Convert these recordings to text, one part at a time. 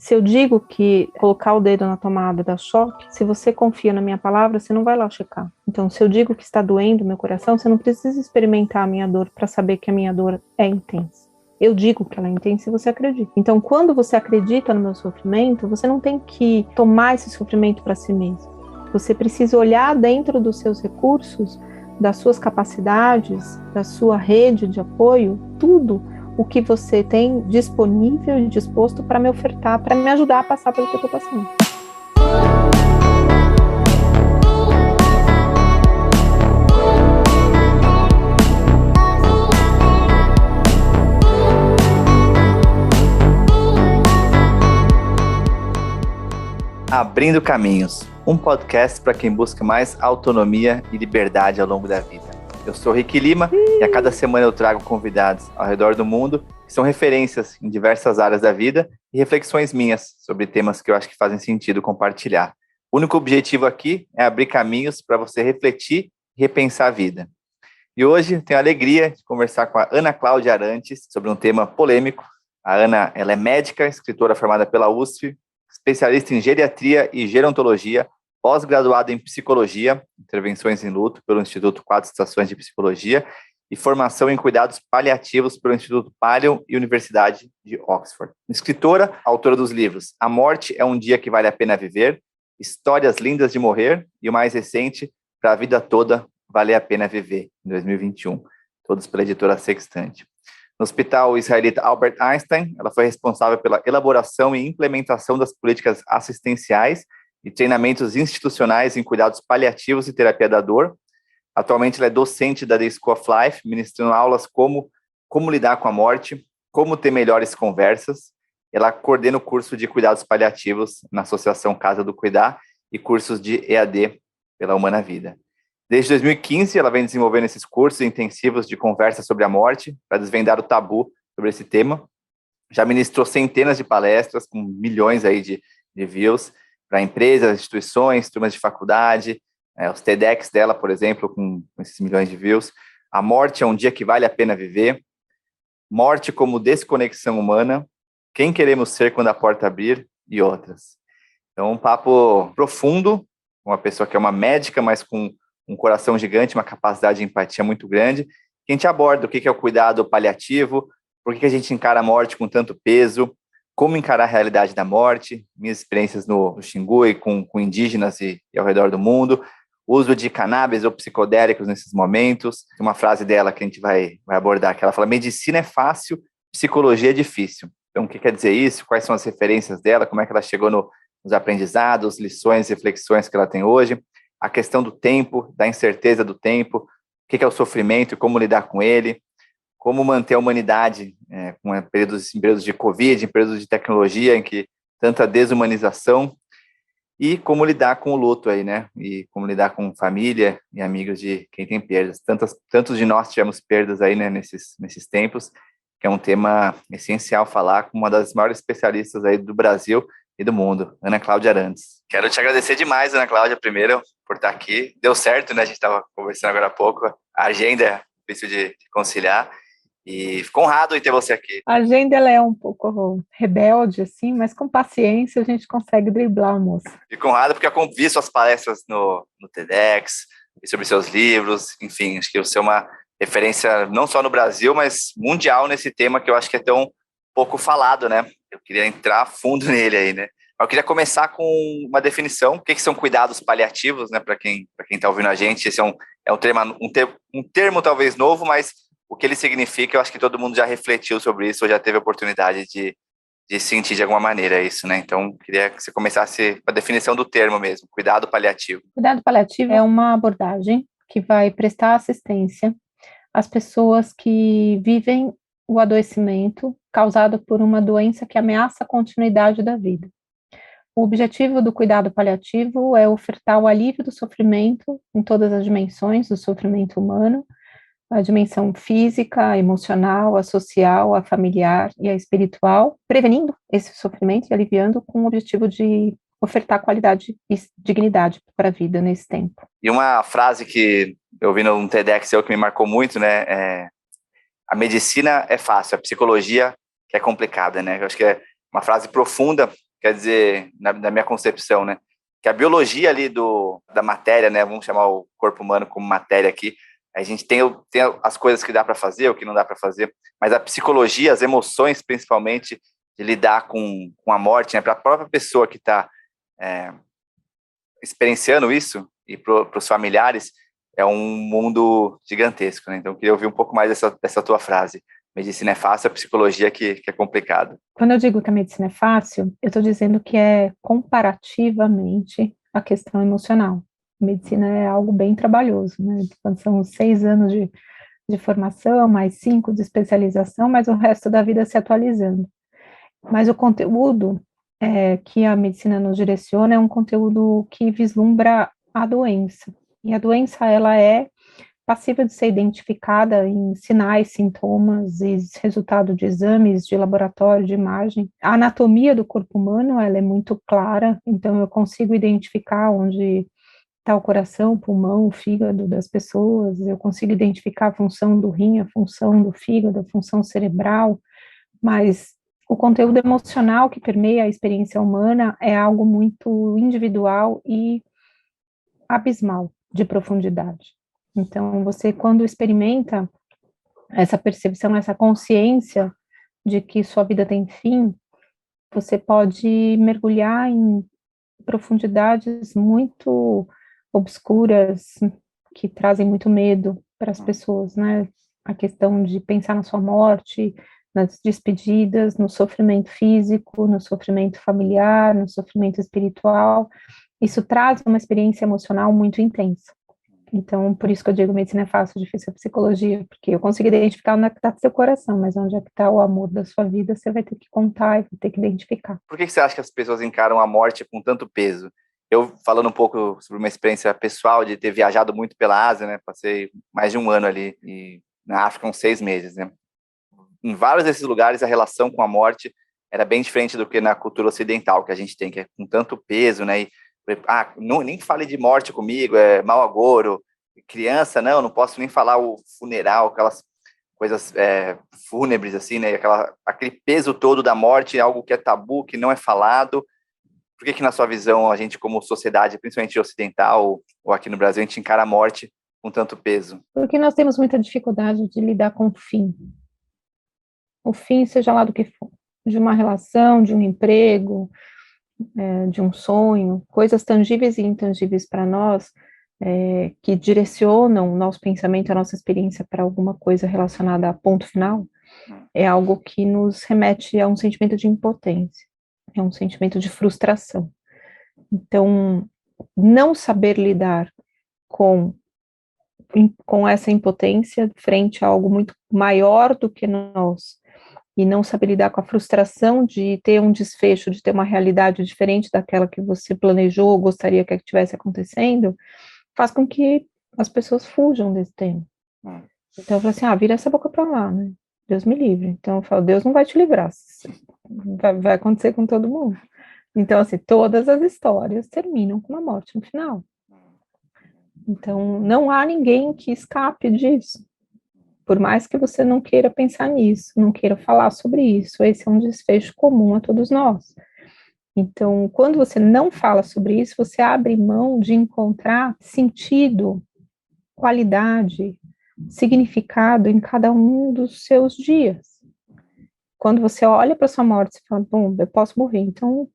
Se eu digo que colocar o dedo na tomada dá choque, se você confia na minha palavra, você não vai lá checar. Então, se eu digo que está doendo meu coração, você não precisa experimentar a minha dor para saber que a minha dor é intensa. Eu digo que ela é intensa e você acredita. Então, quando você acredita no meu sofrimento, você não tem que tomar esse sofrimento para si mesmo. Você precisa olhar dentro dos seus recursos, das suas capacidades, da sua rede de apoio, tudo o que você tem disponível e disposto para me ofertar, para me ajudar a passar pelo que eu estou passando. Abrindo Caminhos, um podcast para quem busca mais autonomia e liberdade ao longo da vida. Eu sou Rick Lima e a cada semana eu trago convidados ao redor do mundo que são referências em diversas áreas da vida e reflexões minhas sobre temas que eu acho que fazem sentido compartilhar. O único objetivo aqui é abrir caminhos para você refletir e repensar a vida. E hoje tenho a alegria de conversar com a Ana Cláudia Arantes sobre um tema polêmico. A Ana, ela é médica, escritora formada pela USP, especialista em geriatria e gerontologia, pós-graduada em psicologia, intervenções em luto pelo Instituto 4 Estações de Psicologia e formação em cuidados paliativos pelo Instituto Palion e Universidade de Oxford. Escritora, autora dos livros A Morte é um Dia que Vale a Pena Viver, Histórias Lindas de Morrer e o mais recente, Para a Vida Toda Vale a Pena Viver, em 2021, todos pela editora Sextante. No Hospital Israelita Albert Einstein, ela foi responsável pela elaboração e implementação das políticas assistenciais e treinamentos institucionais em cuidados paliativos e terapia da dor. Atualmente, ela é docente da The School of Life, ministrando aulas como lidar com a morte, como ter melhores conversas. Ela coordena o curso de cuidados paliativos na Associação Casa do Cuidar e cursos de EAD pela Humana Vida. Desde 2015, ela vem desenvolvendo esses cursos intensivos de conversa sobre a morte, para desvendar o tabu sobre esse tema. Já ministrou centenas de palestras, com milhões aí de views, para empresas, instituições, turmas de faculdade, os TEDx dela, por exemplo, com esses milhões de views. A Morte é um Dia que Vale a Pena Viver. Morte como Desconexão Humana. Quem Queremos Ser Quando a Porta Abrir, e outras. Então, um papo profundo, uma pessoa que é uma médica, mas com um coração gigante, uma capacidade de empatia muito grande, que a gente aborda o que é o cuidado paliativo, por que a gente encara a morte com tanto peso, como encarar a realidade da morte, minhas experiências no Xingu e com indígenas e ao redor do mundo, uso de cannabis ou psicodélicos nesses momentos. Tem uma frase dela que a gente vai abordar, que ela fala: medicina é fácil, psicologia é difícil. Então, o que quer dizer isso? Quais são as referências dela? Como é que ela chegou nos aprendizados, lições, reflexões que ela tem hoje? A questão do tempo, da incerteza do tempo, o que é o sofrimento e como lidar com ele, como manter a humanidade em períodos de Covid, em períodos de tecnologia, em que tanta desumanização, e como lidar com o luto aí, né? E como lidar com família e amigos de quem tem perdas. Tantos de nós tivemos perdas aí, né, nesses tempos, que é um tema essencial falar com uma das maiores especialistas aí do Brasil e do mundo, Ana Cláudia Arantes. Quero te agradecer demais, Ana Cláudia, primeiro, por estar aqui. Deu certo, né? A gente estava conversando agora há pouco. A agenda é difícil de conciliar. E fico honrado em ter você aqui. A agenda ela é um pouco rebelde, assim, mas com paciência a gente consegue driblar a moça. Fico honrado porque eu vi suas palestras no TEDx, e sobre seus livros, enfim, acho que você é uma referência não só no Brasil, mas mundial nesse tema que eu acho que é tão pouco falado, né? Eu queria entrar a fundo nele aí, né? Eu queria começar com uma definição. O que são cuidados paliativos, né? Para quem está ouvindo a gente, esse é um termo talvez novo, mas o que ele significa, eu acho que todo mundo já refletiu sobre isso, ou já teve a oportunidade de sentir de alguma maneira isso, né? Então, queria que você começasse com a definição do termo mesmo, cuidado paliativo. Cuidado paliativo é uma abordagem que vai prestar assistência às pessoas que vivem o adoecimento causado por uma doença que ameaça a continuidade da vida. O objetivo do cuidado paliativo é ofertar o alívio do sofrimento em todas as dimensões do sofrimento humano, a dimensão física, a emocional, a social, a familiar e a espiritual, prevenindo esse sofrimento e aliviando com o objetivo de ofertar qualidade e dignidade para a vida nesse tempo. E uma frase que eu vi num TEDx que me marcou muito, né, a medicina é fácil, a psicologia que é complicada, né? Eu acho que é uma frase profunda, quer dizer, na minha concepção, né? Que a biologia ali da matéria, né? Vamos chamar o corpo humano como matéria aqui. A gente tem as coisas que dá para fazer, o que não dá para fazer, mas a psicologia, as emoções, principalmente, de lidar com a morte, né? Para a própria pessoa que está experienciando isso e para os familiares, é um mundo gigantesco, né? Então, eu queria ouvir um pouco mais dessa tua frase. Medicina é fácil, a psicologia que é complicado. Quando eu digo que a medicina é fácil, eu estou dizendo que é comparativamente a questão emocional. A medicina é algo bem trabalhoso, né? São 6 anos de formação, mais 5 de especialização, mas o resto da vida se atualizando. Mas o conteúdo que a medicina nos direciona é um conteúdo que vislumbra a doença. E a doença, ela é passível de ser identificada em sinais, sintomas e resultado de exames de laboratório, de imagem. A anatomia do corpo humano, ela é muito clara, então eu consigo identificar onde está o coração, o pulmão, o fígado das pessoas, eu consigo identificar a função do rim, a função do fígado, a função cerebral, mas o conteúdo emocional que permeia a experiência humana é algo muito individual e abismal de profundidade. Então, você, quando experimenta essa percepção, essa consciência de que sua vida tem fim, você pode mergulhar em profundidades muito obscuras, que trazem muito medo para as pessoas, né? A questão de pensar na sua morte, nas despedidas, no sofrimento físico, no sofrimento familiar, no sofrimento espiritual. Isso traz uma experiência emocional muito intensa. Então, por isso que eu digo, medicina é fácil, difícil é psicologia, porque eu consigo identificar onde é que está seu coração, mas onde é que está o amor da sua vida, você vai ter que contar e vai ter que identificar. Por que você acha que as pessoas encaram a morte com tanto peso? Eu, falando um pouco sobre uma experiência pessoal de ter viajado muito pela Ásia, né? Passei mais de 1 ano ali, e na África uns 6 meses, né? Em vários desses lugares, a relação com a morte era bem diferente do que na cultura ocidental, que a gente tem, que é com tanto peso, né? E, nem fale de morte comigo, é mau agouro. Criança, não posso nem falar o funeral, aquelas coisas fúnebres, assim, né? Aquele peso todo da morte, algo que é tabu, que não é falado. Por que na sua visão, a gente como sociedade, principalmente ocidental, ou aqui no Brasil, a gente encara a morte com tanto peso? Porque nós temos muita dificuldade de lidar com o fim. O fim, seja lá do que for, de uma relação, de um emprego, de um sonho, coisas tangíveis e intangíveis para nós, que direcionam o nosso pensamento, a nossa experiência para alguma coisa relacionada a ponto final, é algo que nos remete a um sentimento de impotência, é um sentimento de frustração. Então, não saber lidar com essa impotência frente a algo muito maior do que nós, e não saber lidar com a frustração de ter um desfecho, de ter uma realidade diferente daquela que você planejou ou gostaria que estivesse acontecendo, faz com que as pessoas fujam desse tema. Então, eu falo assim, vira essa boca para lá, né? Deus me livre. Então, eu falo, Deus não vai te livrar. Vai acontecer com todo mundo. Então, assim, todas as histórias terminam com uma morte no final. Então, não há ninguém que escape disso. Por mais que você não queira pensar nisso, não queira falar sobre isso, esse é um desfecho comum a todos nós. Então, quando você não fala sobre isso, você abre mão de encontrar sentido, qualidade, significado em cada um dos seus dias. Quando você olha para sua morte, você fala, bom, eu posso morrer, então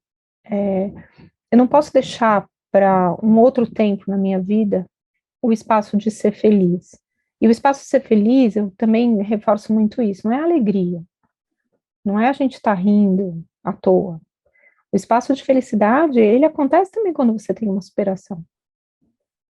eu não posso deixar para um outro tempo na minha vida o espaço de ser feliz. E o espaço de ser feliz, eu também reforço muito isso, não é alegria, não é a gente estar rindo à toa. O espaço de felicidade, ele acontece também quando você tem uma superação.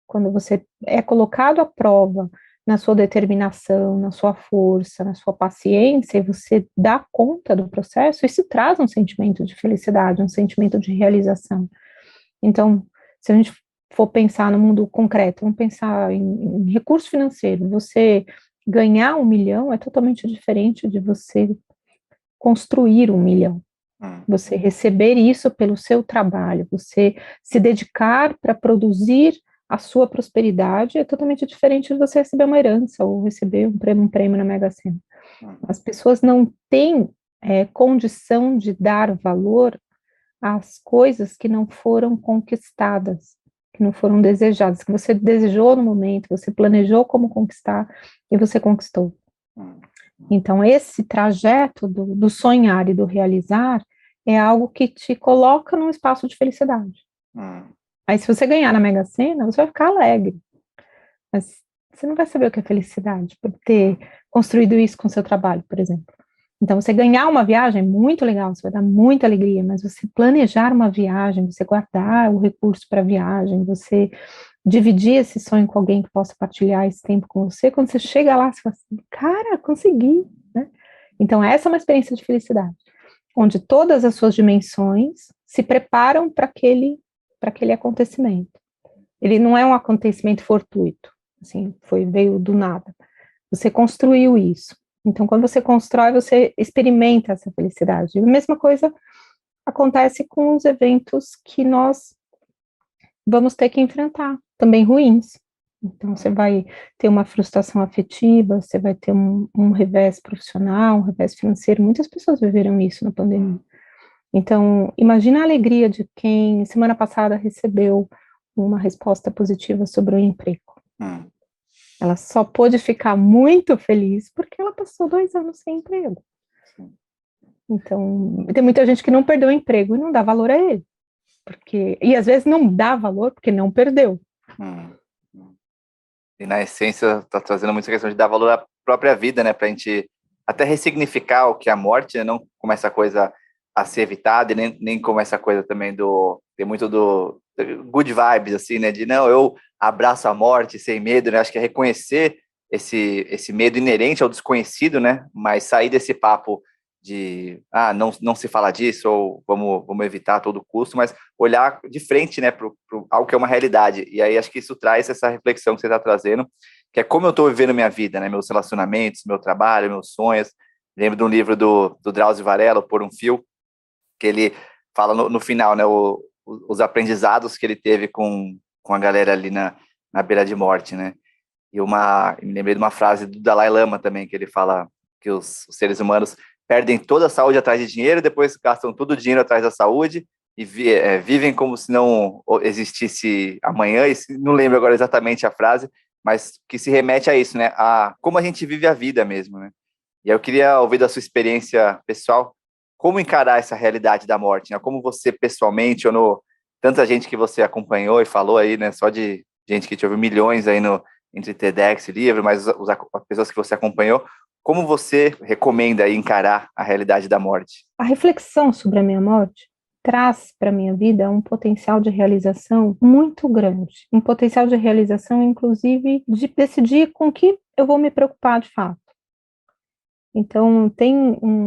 Quando você é colocado à prova na sua determinação, na sua força, na sua paciência, e você dá conta do processo, isso traz um sentimento de felicidade, um sentimento de realização. Então, se a gente for pensar no mundo concreto, vamos pensar em recurso financeiro, você ganhar 1 milhão é totalmente diferente de você construir 1 milhão. Você receber isso pelo seu trabalho, você se dedicar para produzir a sua prosperidade é totalmente diferente de você receber uma herança ou receber um prêmio na Mega Sena. As pessoas não têm condição de dar valor as coisas que não foram conquistadas, que não foram desejadas, que você desejou no momento, você planejou como conquistar e você conquistou. Então, esse trajeto do sonhar e do realizar é algo que te coloca num espaço de felicidade. Aí, se você ganhar na Mega Sena, você vai ficar alegre. Mas você não vai saber o que é felicidade por ter construído isso com o seu trabalho, por exemplo. Então, você ganhar uma viagem é muito legal, você vai dar muita alegria, mas você planejar uma viagem, você guardar o recurso para a viagem, você dividir esse sonho com alguém que possa partilhar esse tempo com você, quando você chega lá, você fala assim, cara, consegui, né? Então, essa é uma experiência de felicidade, onde todas as suas dimensões se preparam para aquele acontecimento. Ele não é um acontecimento fortuito, assim, veio do nada. Você construiu isso. Então, quando você constrói, você experimenta essa felicidade. E a mesma coisa acontece com os eventos que nós vamos ter que enfrentar, também ruins. Então, você vai ter uma frustração afetiva, você vai ter um revés profissional, um revés financeiro. Muitas pessoas viveram isso na pandemia. Então, imagina a alegria de quem, semana passada, recebeu uma resposta positiva sobre o emprego. Ela só pôde ficar muito feliz porque ela passou 2 anos sem emprego. Então, tem muita gente que não perdeu o emprego e não dá valor a ele. E às vezes não dá valor porque não perdeu. E na essência está trazendo muita questão de dar valor à própria vida, né? Para a gente até ressignificar o que é a morte, né? Não como essa coisa a ser evitada, e nem como essa coisa também tem muito do good vibes, assim, né? De não, eu abraço a morte sem medo, né? Acho que é reconhecer esse medo inerente ao desconhecido, né? Mas sair desse papo de não se fala disso, ou vamos evitar a todo custo, mas olhar de frente, né, para algo que é uma realidade. E aí acho que isso traz essa reflexão que você está trazendo, que é como eu estou vivendo minha vida, né, meus relacionamentos, meu trabalho, meus sonhos. Lembro de um livro do Drauzio Varela, Por um Fio, que ele fala no final, né, os aprendizados que ele teve com a galera ali na beira de morte, né. E me lembrei de uma frase do Dalai Lama também, que ele fala que os seres humanos perdem toda a saúde atrás de dinheiro, depois gastam todo o dinheiro atrás da saúde e vivem como se não existisse amanhã. E não lembro agora exatamente a frase, mas que se remete a isso, né? A como a gente vive a vida mesmo, né? E eu queria ouvir da sua experiência pessoal, como encarar essa realidade da morte, né? Como você pessoalmente, tanta gente que você acompanhou e falou aí, né? Só de gente que te ouviu milhões aí entre TEDx e livro, mas as pessoas que você acompanhou, como você recomenda encarar a realidade da morte? A reflexão sobre a minha morte traz para a minha vida um potencial de realização muito grande. Um potencial de realização, inclusive, de decidir com que eu vou me preocupar de fato. Então,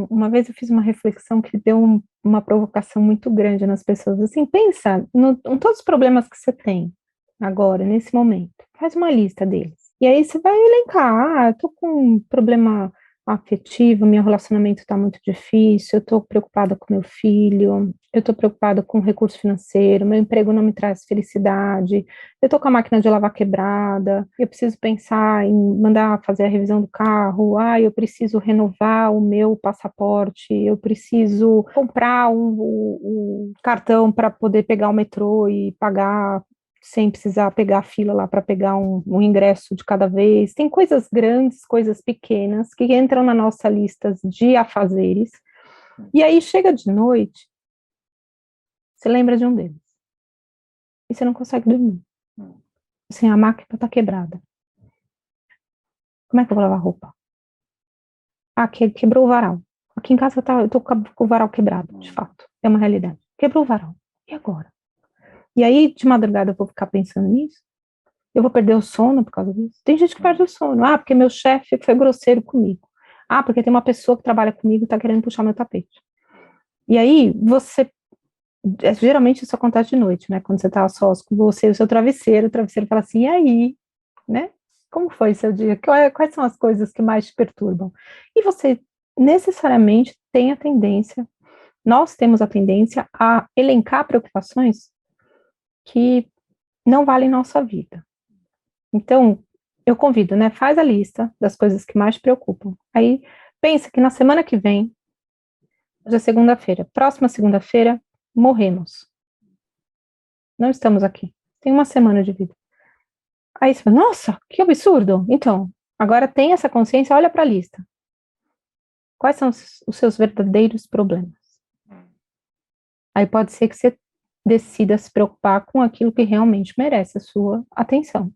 uma vez eu fiz uma reflexão que deu uma provocação muito grande nas pessoas. Assim, pensa em todos os problemas que você tem agora, nesse momento. Faz uma lista deles. E aí você vai elencar, eu tô com um problema afetivo, meu relacionamento está muito difícil, eu estou preocupada com meu filho, eu estou preocupada com o recurso financeiro, meu emprego não me traz felicidade, eu estou com a máquina de lavar quebrada, eu preciso pensar em mandar fazer a revisão do carro, eu preciso renovar o meu passaporte, eu preciso comprar um cartão para poder pegar o metrô e pagar sem precisar pegar a fila lá para pegar um ingresso de cada vez. Tem coisas grandes, coisas pequenas, que entram na nossa lista de afazeres. E aí chega de noite, você lembra de um deles. E você não consegue dormir. Assim, a máquina está quebrada. Como é que eu vou lavar roupa? Quebrou o varal. Aqui em casa eu tô com o varal quebrado, de fato. É uma realidade. Quebrou o varal. E agora? E aí, de madrugada, eu vou ficar pensando nisso? Eu vou perder o sono por causa disso? Tem gente que perde o sono. Porque meu chefe foi grosseiro comigo. Porque tem uma pessoa que trabalha comigo e está querendo puxar meu tapete. E aí, geralmente isso acontece de noite, né? Quando você está sós com você e o seu travesseiro, o travesseiro fala assim, e aí? Né? Como foi seu dia? Quais são as coisas que mais te perturbam? E você necessariamente tem a tendência, nós temos a tendência a elencar preocupações que não valem nossa vida. Então, eu convido, né? Faz a lista das coisas que mais te preocupam. Aí, pensa que na semana que vem, hoje é segunda-feira, próxima segunda-feira, morremos. Não estamos aqui. Tem uma semana de vida. Aí você fala, nossa, que absurdo. Então, agora tem essa consciência, olha para a lista. Quais são os seus verdadeiros problemas? Aí pode ser que você decida se preocupar com aquilo que realmente merece a sua atenção.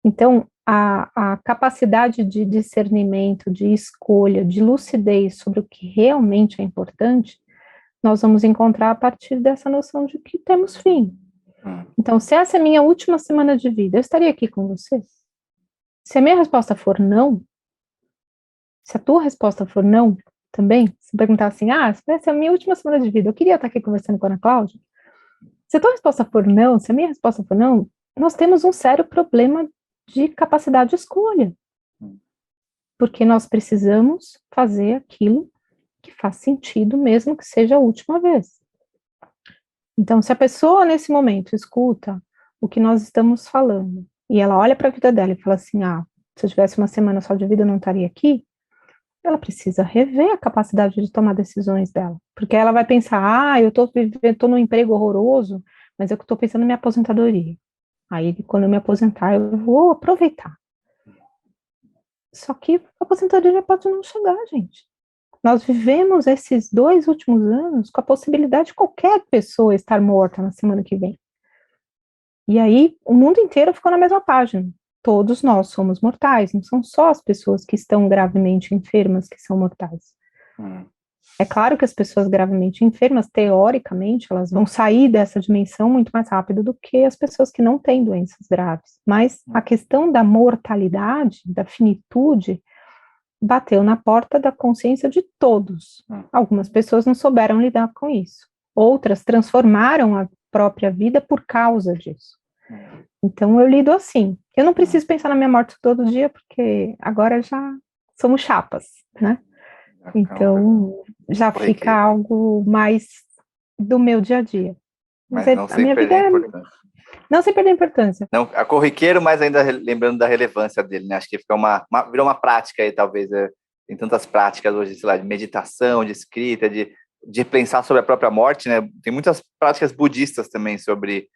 Então, a capacidade de discernimento, de escolha, de lucidez sobre o que realmente é importante, nós vamos encontrar a partir dessa noção de que temos fim. Então, se essa é a minha última semana de vida, eu estaria aqui com você? Se a minha resposta for não, se a tua resposta for não, também, se perguntar assim, essa é a minha última semana de vida, eu queria estar aqui conversando com a Ana Cláudia. Se a tua resposta for não, se a minha resposta for não, nós temos um sério problema de capacidade de escolha. Porque nós precisamos fazer aquilo que faz sentido, mesmo que seja a última vez. Então, se a pessoa, nesse momento, escuta o que nós estamos falando, e ela olha para a vida dela e fala assim, se eu tivesse uma semana só de vida, eu não estaria aqui, ela precisa rever a capacidade de tomar decisões dela. Porque ela vai pensar, eu estou num emprego horroroso, mas eu estou pensando na minha aposentadoria. Aí, quando eu me aposentar, eu vou aproveitar. Só que a aposentadoria pode não chegar, gente. Nós vivemos esses 2 últimos anos com a possibilidade de qualquer pessoa estar morta na semana que vem. E aí, o mundo inteiro ficou na mesma página. Todos nós somos mortais, não são só as pessoas que estão gravemente enfermas que são mortais. É claro que as pessoas gravemente enfermas, teoricamente, elas vão sair dessa dimensão muito mais rápido do que as pessoas que não têm doenças graves. Mas a questão da mortalidade, da finitude, bateu na porta da consciência de todos. Algumas pessoas não souberam lidar com isso. Outras transformaram a própria vida por causa disso. Então, eu lido assim. Eu não preciso pensar na minha morte todo dia, porque agora já somos chapas, né? Então, já fica algo mais do meu dia a dia. Mas não sem perder a importância. Não sem perder a importância. Não, é corriqueiro, mas ainda lembrando da relevância dele, né? Acho que fica virou uma prática aí, talvez. Tem tantas práticas hoje, sei lá, de meditação, de escrita, de pensar sobre a própria morte, né? Tem muitas práticas budistas também sobre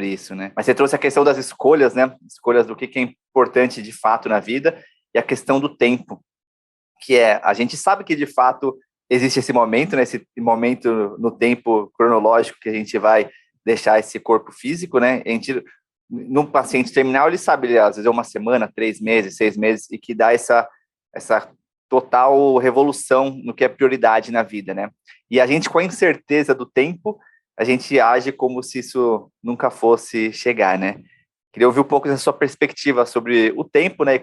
isso, né? Mas você trouxe a questão das escolhas, né? Escolhas do que é importante de fato na vida e a questão do tempo, que a gente sabe que de fato existe esse momento, né? Esse momento no tempo cronológico que a gente vai deixar esse corpo físico, né? Num paciente terminal, ele sabe, às vezes é uma semana, 3 meses, 6 meses, e que dá essa total revolução no que é prioridade na vida, né? E a gente, com a incerteza do tempo, a gente age como se isso nunca fosse chegar, né? Queria ouvir um pouco da sua perspectiva sobre o tempo, né? E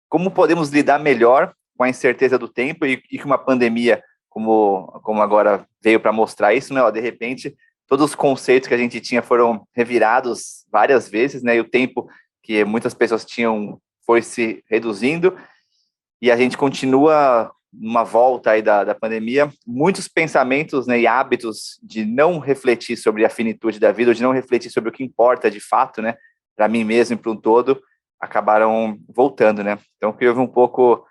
como podemos lidar melhor com a incerteza do tempo e que uma pandemia, como agora veio para mostrar isso, né? De repente, todos os conceitos que a gente tinha foram revirados várias vezes, né? E o tempo que muitas pessoas tinham foi se reduzindo e a gente continua numa volta aí da pandemia, muitos pensamentos, né, e hábitos de não refletir sobre a finitude da vida, ou de não refletir sobre o que importa de fato, né, para mim mesmo e para um todo, acabaram voltando, né? Então, eu queria ouvir um pouco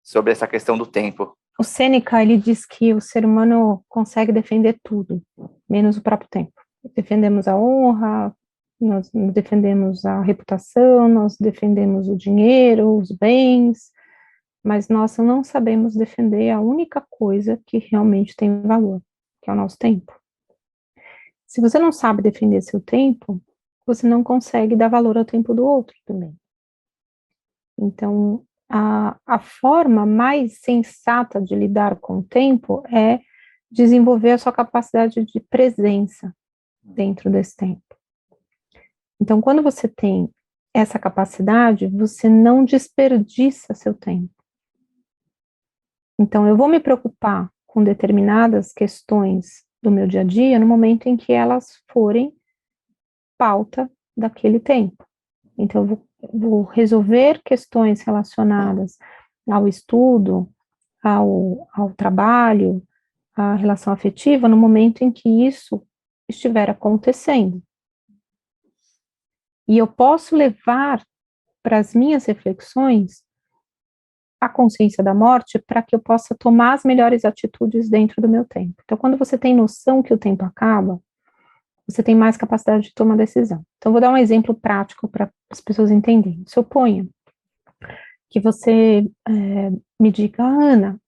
sobre essa questão do tempo. O Sêneca, ele diz que o ser humano consegue defender tudo, menos o próprio tempo. Defendemos a honra, nós defendemos a reputação, nós defendemos o dinheiro, os bens, mas nós não sabemos defender a única coisa que realmente tem valor, que é o nosso tempo. Se você não sabe defender seu tempo, você não consegue dar valor ao tempo do outro também. Então, a forma mais sensata de lidar com o tempo é desenvolver a sua capacidade de presença dentro desse tempo. Então, quando você tem essa capacidade, você não desperdiça seu tempo. Então, eu vou me preocupar com determinadas questões do meu dia a dia no momento em que elas forem pauta daquele tempo. Então, eu vou resolver questões relacionadas ao estudo, ao trabalho, à relação afetiva, no momento em que isso estiver acontecendo. E eu posso levar para as minhas reflexões a consciência da morte para que eu possa tomar as melhores atitudes dentro do meu tempo. Então, quando você tem noção que o tempo acaba, você tem mais capacidade de tomar decisão. Então, vou dar um exemplo prático para as pessoas entenderem. Suponha que você me diga, Ana,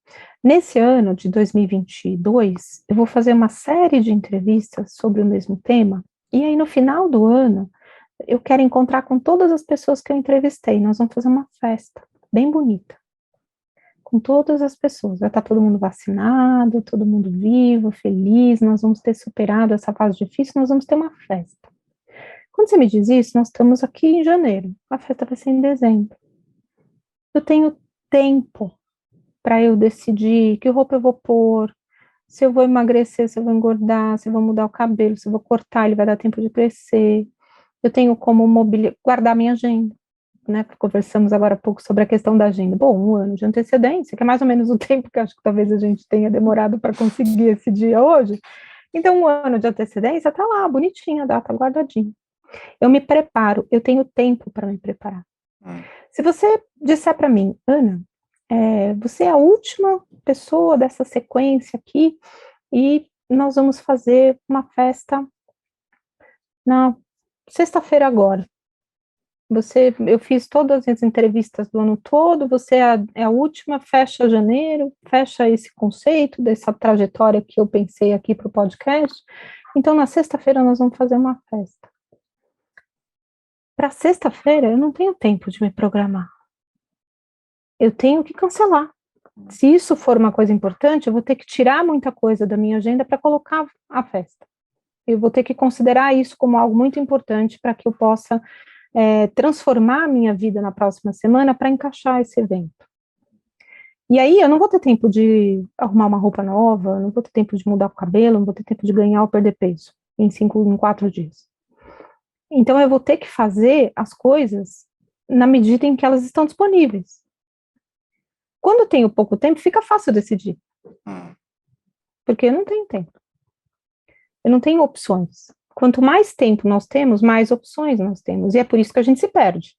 nesse ano de 2022, eu vou fazer uma série de entrevistas sobre o mesmo tema, e aí no final do ano, eu quero encontrar com todas as pessoas que eu entrevistei, nós vamos fazer uma festa bem bonita, com todas as pessoas, vai estar todo mundo vacinado, todo mundo vivo, feliz, nós vamos ter superado essa fase difícil, nós vamos ter uma festa. Quando você me diz isso, nós estamos aqui em janeiro, a festa vai ser em dezembro. Eu tenho tempo para eu decidir que roupa eu vou pôr, se eu vou emagrecer, se eu vou engordar, se eu vou mudar o cabelo, se eu vou cortar, ele vai dar tempo de crescer. Eu tenho como guardar minha agenda, né? Conversamos agora há pouco sobre a questão da agenda. Bom, 1 ano de antecedência, que é mais ou menos o tempo que acho que talvez a gente tenha demorado para conseguir esse dia hoje. Então, 1 ano de antecedência, tá lá, bonitinha a data, guardadinha. Eu me preparo, eu tenho tempo para me preparar. Se você disser para mim, Ana, você é a última pessoa dessa sequência aqui e nós vamos fazer uma festa na sexta-feira agora. Eu fiz todas as entrevistas do ano todo, você é a última, fecha janeiro, fecha esse conceito dessa trajetória que eu pensei aqui para o podcast. Então, na sexta-feira nós vamos fazer uma festa. Para sexta-feira, eu não tenho tempo de me programar. Eu tenho que cancelar. Se isso for uma coisa importante, eu vou ter que tirar muita coisa da minha agenda para colocar a festa. Eu vou ter que considerar isso como algo muito importante para que eu possa transformar a minha vida na próxima semana para encaixar esse evento. E aí eu não vou ter tempo de arrumar uma roupa nova, não vou ter tempo de mudar o cabelo, não vou ter tempo de ganhar ou perder peso em 4 dias. Então eu vou ter que fazer as coisas na medida em que elas estão disponíveis. Quando eu tenho pouco tempo, fica fácil decidir. Porque eu não tenho tempo. Eu não tenho opções. Quanto mais tempo nós temos, mais opções nós temos. E é por isso que a gente se perde.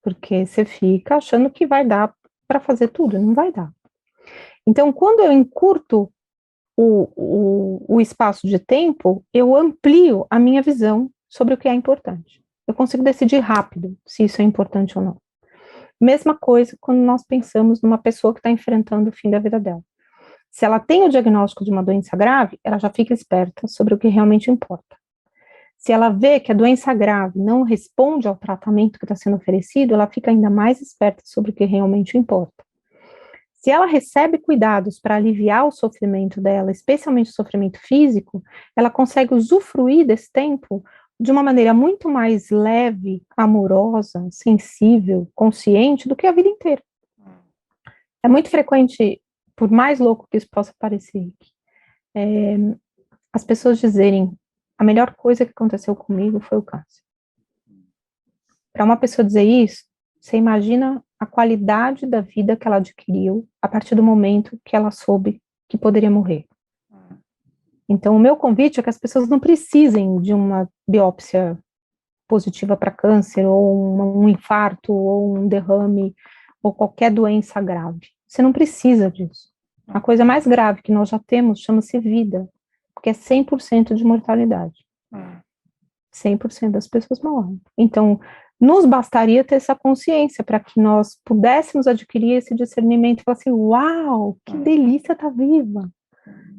Porque você fica achando que vai dar para fazer tudo. Não vai dar. Então, quando eu encurto o espaço de tempo, eu amplio a minha visão sobre o que é importante. Eu consigo decidir rápido se isso é importante ou não. Mesma coisa quando nós pensamos numa pessoa que está enfrentando o fim da vida dela. Se ela tem o diagnóstico de uma doença grave, ela já fica esperta sobre o que realmente importa. Se ela vê que a doença grave não responde ao tratamento que está sendo oferecido, ela fica ainda mais esperta sobre o que realmente importa. Se ela recebe cuidados para aliviar o sofrimento dela, especialmente o sofrimento físico, ela consegue usufruir desse tempo de uma maneira muito mais leve, amorosa, sensível, consciente do que a vida inteira. É muito frequente, por mais louco que isso possa parecer, as pessoas dizerem a melhor coisa que aconteceu comigo foi o câncer. Para uma pessoa dizer isso, você imagina a qualidade da vida que ela adquiriu a partir do momento que ela soube que poderia morrer. Então, o meu convite é que as pessoas não precisem de uma biópsia positiva para câncer, ou um infarto, ou um derrame, ou qualquer doença grave. Você não precisa disso. A coisa mais grave que nós já temos chama-se vida, porque é 100% de mortalidade. 100% das pessoas morrem. Então, nos bastaria ter essa consciência para que nós pudéssemos adquirir esse discernimento e falar assim, uau, que delícia estar viva.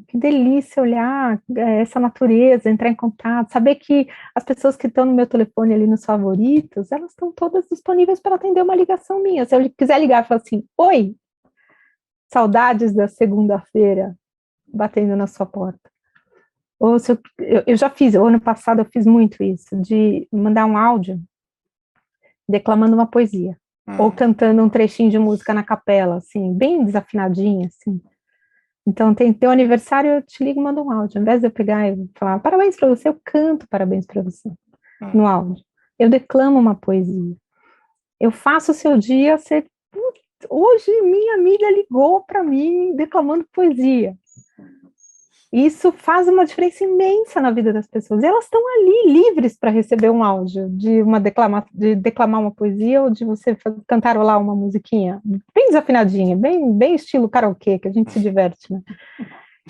Que delícia olhar essa natureza, entrar em contato, saber que as pessoas que estão no meu telefone ali nos favoritos, elas estão todas disponíveis para atender uma ligação minha. Se eu quiser ligar e falar assim, oi, saudades da segunda-feira, batendo na sua porta. Ou se eu já fiz, o ano passado eu fiz muito isso, de mandar um áudio declamando uma poesia, ou cantando um trechinho de música na capela, assim, bem desafinadinha, assim. Então, tem teu aniversário, eu te ligo e mando um áudio. Ao invés de eu pegar e falar parabéns para você, eu canto parabéns para você no áudio. Eu declamo uma poesia. Eu faço o seu dia ser... Hoje minha amiga ligou para mim declamando poesia. Isso faz uma diferença imensa na vida das pessoas. E elas estão ali livres para receber um áudio de declamar uma poesia ou de você cantarolar uma musiquinha bem desafinadinha, bem estilo karaokê, que a gente se diverte, né?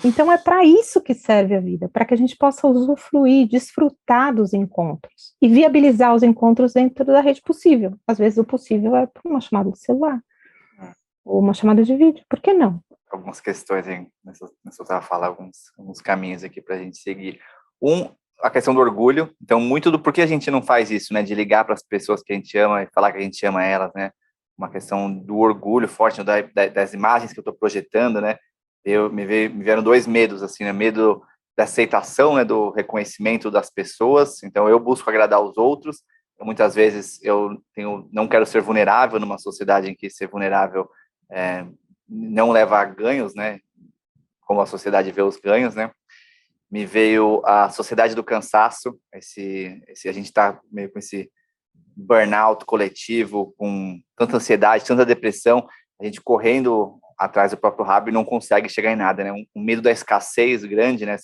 Então é para isso que serve a vida, para que a gente possa usufruir, desfrutar dos encontros e viabilizar os encontros dentro da rede possível. Às vezes o possível é por uma chamada de celular ou uma chamada de vídeo, por que não? Algumas questões, hein? Nessa eu falar alguns caminhos aqui para a gente seguir. A questão do orgulho. Então, muito do porquê a gente não faz isso, né? De ligar para as pessoas que a gente ama e falar que a gente ama elas, né? Uma questão do orgulho forte, das imagens que eu estou projetando, né? Me vieram dois medos, assim, né? Medo da aceitação, né? Do reconhecimento das pessoas. Então, eu busco agradar os outros. Muitas vezes não quero ser vulnerável numa sociedade em que ser vulnerável não leva a ganhos, né? Como a sociedade vê os ganhos, né? Me veio a sociedade do cansaço, a gente está meio com esse burnout coletivo, com tanta ansiedade, tanta depressão, a gente correndo atrás do próprio rabo e não consegue chegar em nada, né? Um medo da escassez grande, né?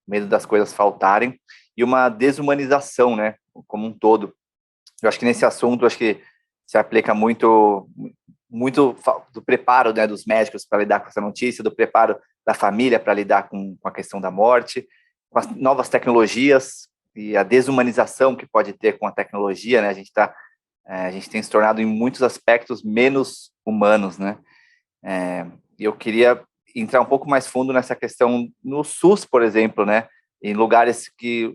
Medo das coisas faltarem e uma desumanização, né? Como um todo. Eu acho que nesse assunto, acho que se aplica muito do preparo, né, dos médicos para lidar com essa notícia, do preparo da família para lidar com a questão da morte, com as novas tecnologias e a desumanização que pode ter com a tecnologia, né? A gente tem se tornado em muitos aspectos menos humanos, né? E eu queria entrar um pouco mais fundo nessa questão no SUS, por exemplo, né? Em lugares que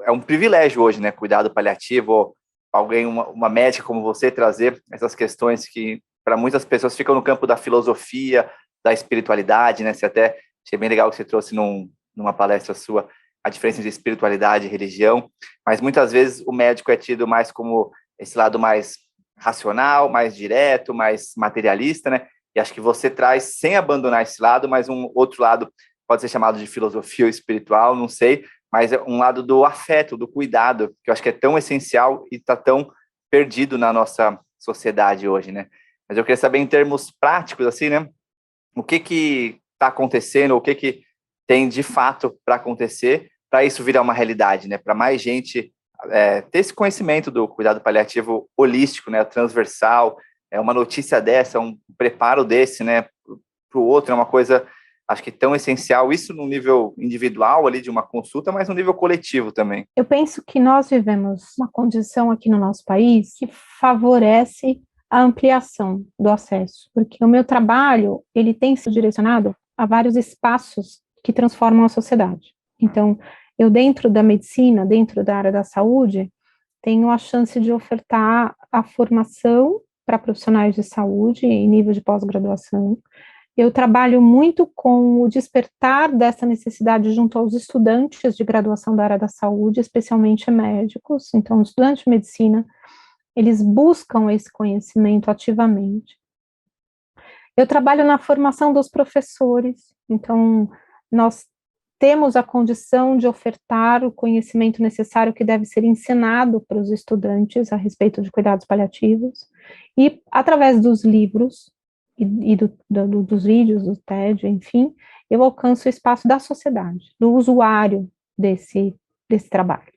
é um privilégio hoje, né? Cuidado paliativo, alguém, uma médica como você, trazer essas questões que para muitas pessoas ficam no campo da filosofia, da espiritualidade, né? Você até achei bem legal que você trouxe numa palestra sua a diferença entre espiritualidade e religião, mas muitas vezes o médico é tido mais como esse lado mais racional, mais direto, mais materialista, né? E acho que você traz, sem abandonar esse lado, mas um outro lado, pode ser chamado de filosofia ou espiritual, não sei, mas é um lado do afeto, do cuidado, que eu acho que é tão essencial e está tão perdido na nossa sociedade hoje, né? Mas eu queria saber em termos práticos, assim, né? O que está acontecendo, o que tem de fato para acontecer para isso virar uma realidade, né? Para mais gente ter esse conhecimento do cuidado paliativo holístico, né? Transversal, uma notícia dessa, um preparo desse, né? Para o outro, é uma coisa, acho que tão essencial, isso no nível individual ali de uma consulta, mas no nível coletivo também. Eu penso que nós vivemos uma condição aqui no nosso país que favorece a ampliação do acesso, porque o meu trabalho, ele tem sido direcionado a vários espaços que transformam a sociedade. Então, eu dentro da medicina, dentro da área da saúde, tenho a chance de ofertar a formação para profissionais de saúde em nível de pós-graduação. Eu trabalho muito com o despertar dessa necessidade junto aos estudantes de graduação da área da saúde, especialmente médicos. Então, os estudantes de medicina, eles buscam esse conhecimento ativamente. Eu trabalho na formação dos professores, então nós temos a condição de ofertar o conhecimento necessário que deve ser ensinado para os estudantes a respeito de cuidados paliativos, e através dos livros e dos vídeos, do TED, enfim, eu alcanço o espaço da sociedade, do usuário desse trabalho.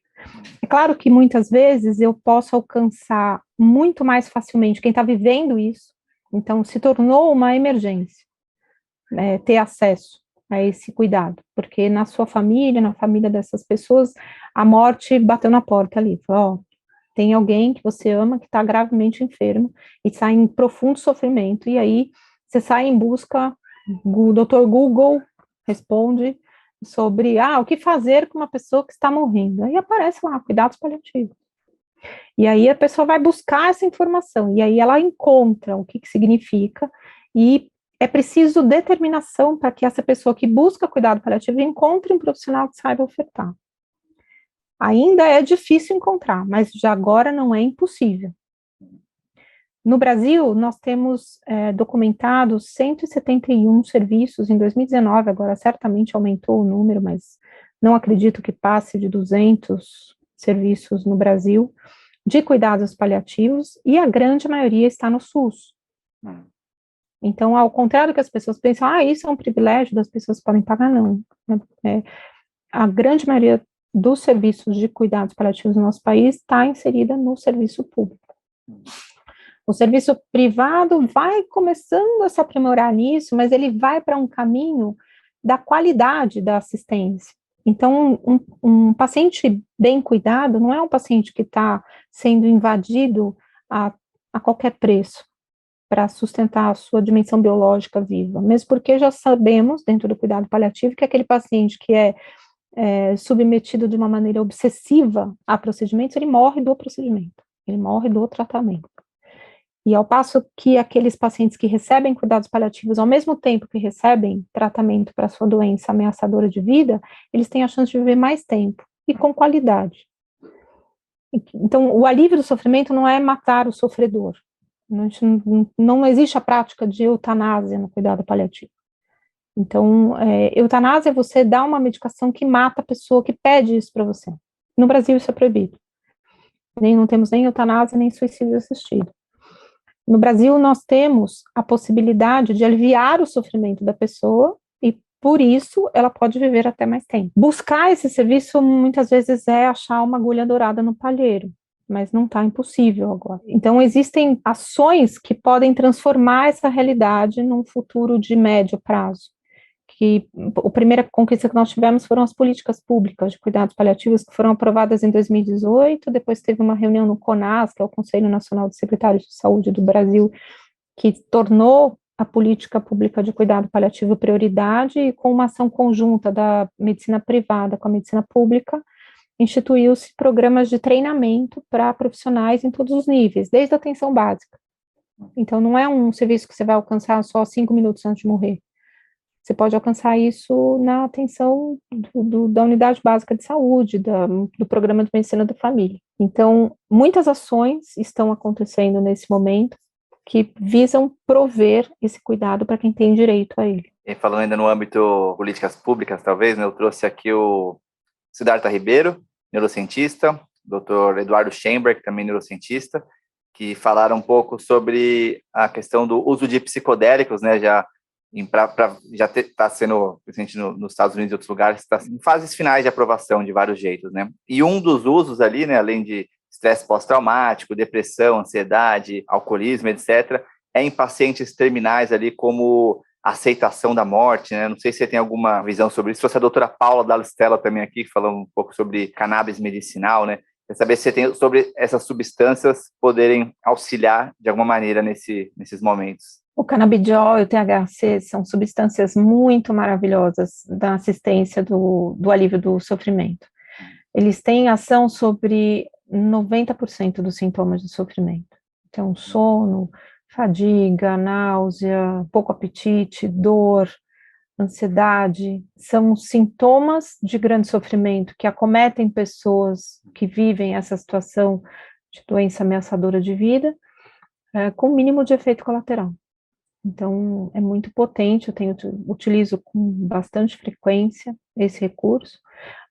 É claro que muitas vezes eu posso alcançar muito mais facilmente quem está vivendo isso, então se tornou uma emergência, ter acesso a esse cuidado, porque na sua família, na família dessas pessoas, a morte bateu na porta ali, falou, tem alguém que você ama que está gravemente enfermo e está em profundo sofrimento, e aí você sai em busca, o Dr. Google responde sobre, o que fazer com uma pessoa que está morrendo, aí aparece lá, cuidados paliativos, e aí a pessoa vai buscar essa informação, e aí ela encontra o que significa, e é preciso determinação para que essa pessoa que busca cuidado paliativo encontre um profissional que saiba ofertar. Ainda é difícil encontrar, mas já agora não é impossível. No Brasil, nós temos documentados 171 serviços em 2019, agora certamente aumentou o número, mas não acredito que passe de 200 serviços no Brasil de cuidados paliativos, e a grande maioria está no SUS. Então, ao contrário do que as pessoas pensam, isso é um privilégio das pessoas que podem pagar, não. A grande maioria dos serviços de cuidados paliativos no nosso país está inserida no serviço público. O serviço privado vai começando a se aprimorar nisso, mas ele vai para um caminho da qualidade da assistência. Então, um paciente bem cuidado não é um paciente que está sendo invadido a qualquer preço para sustentar a sua dimensão biológica viva, mesmo porque já sabemos, dentro do cuidado paliativo, que aquele paciente que é submetido de uma maneira obsessiva a procedimentos, ele morre do procedimento, ele morre do tratamento. E ao passo que aqueles pacientes que recebem cuidados paliativos, ao mesmo tempo que recebem tratamento para sua doença ameaçadora de vida, eles têm a chance de viver mais tempo e com qualidade. Então, o alívio do sofrimento não é matar o sofredor. Não existe a prática de eutanásia no cuidado paliativo. Então, eutanásia é você dar uma medicação que mata a pessoa que pede isso para você. No Brasil, isso é proibido. Não temos nem eutanásia, nem suicídio assistido. No Brasil, nós temos a possibilidade de aliviar o sofrimento da pessoa e, por isso, ela pode viver até mais tempo. Buscar esse serviço, muitas vezes, é achar uma agulha dourada no palheiro, mas não está impossível agora. Então, existem ações que podem transformar essa realidade num futuro de médio prazo. A primeira conquista que nós tivemos foram as políticas públicas de cuidados paliativos, que foram aprovadas em 2018, depois teve uma reunião no CONAS, que é o Conselho Nacional de Secretários de Saúde do Brasil, que tornou a política pública de cuidado paliativo prioridade, e com uma ação conjunta da medicina privada com a medicina pública, instituiu-se programas de treinamento para profissionais em todos os níveis, desde a atenção básica. Então, não é um serviço que você vai alcançar só 5 minutos antes de morrer. Você pode alcançar isso na atenção da unidade básica de saúde, do programa de medicina da família. Então, muitas ações estão acontecendo nesse momento que visam prover esse cuidado para quem tem direito a ele. E falando ainda no âmbito políticas públicas, talvez, né, eu trouxe aqui o Siddhartha Ribeiro, neurocientista, Dr. Eduardo Schemberg, também neurocientista, que falaram um pouco sobre a questão do uso de psicodélicos, né, já está sendo presente nos Estados Unidos e outros lugares, está em fases finais de aprovação de vários jeitos, né? E um dos usos ali, né, além de estresse pós-traumático, depressão, ansiedade, alcoolismo, etc., é em pacientes terminais ali como aceitação da morte, né? Não sei se você tem alguma visão sobre isso. Se a doutora Paula Dallastella também aqui, falando um pouco sobre cannabis medicinal, né? Quer saber se você tem sobre essas substâncias poderem auxiliar de alguma maneira nesses momentos. O canabidiol e o THC são substâncias muito maravilhosas da assistência do alívio do sofrimento. Eles têm ação sobre 90% dos sintomas de sofrimento. Então, sono, fadiga, náusea, pouco apetite, dor, ansiedade, são sintomas de grande sofrimento que acometem pessoas que vivem essa situação de doença ameaçadora de vida, com o mínimo de efeito colateral. Então, é muito potente, utilizo com bastante frequência esse recurso.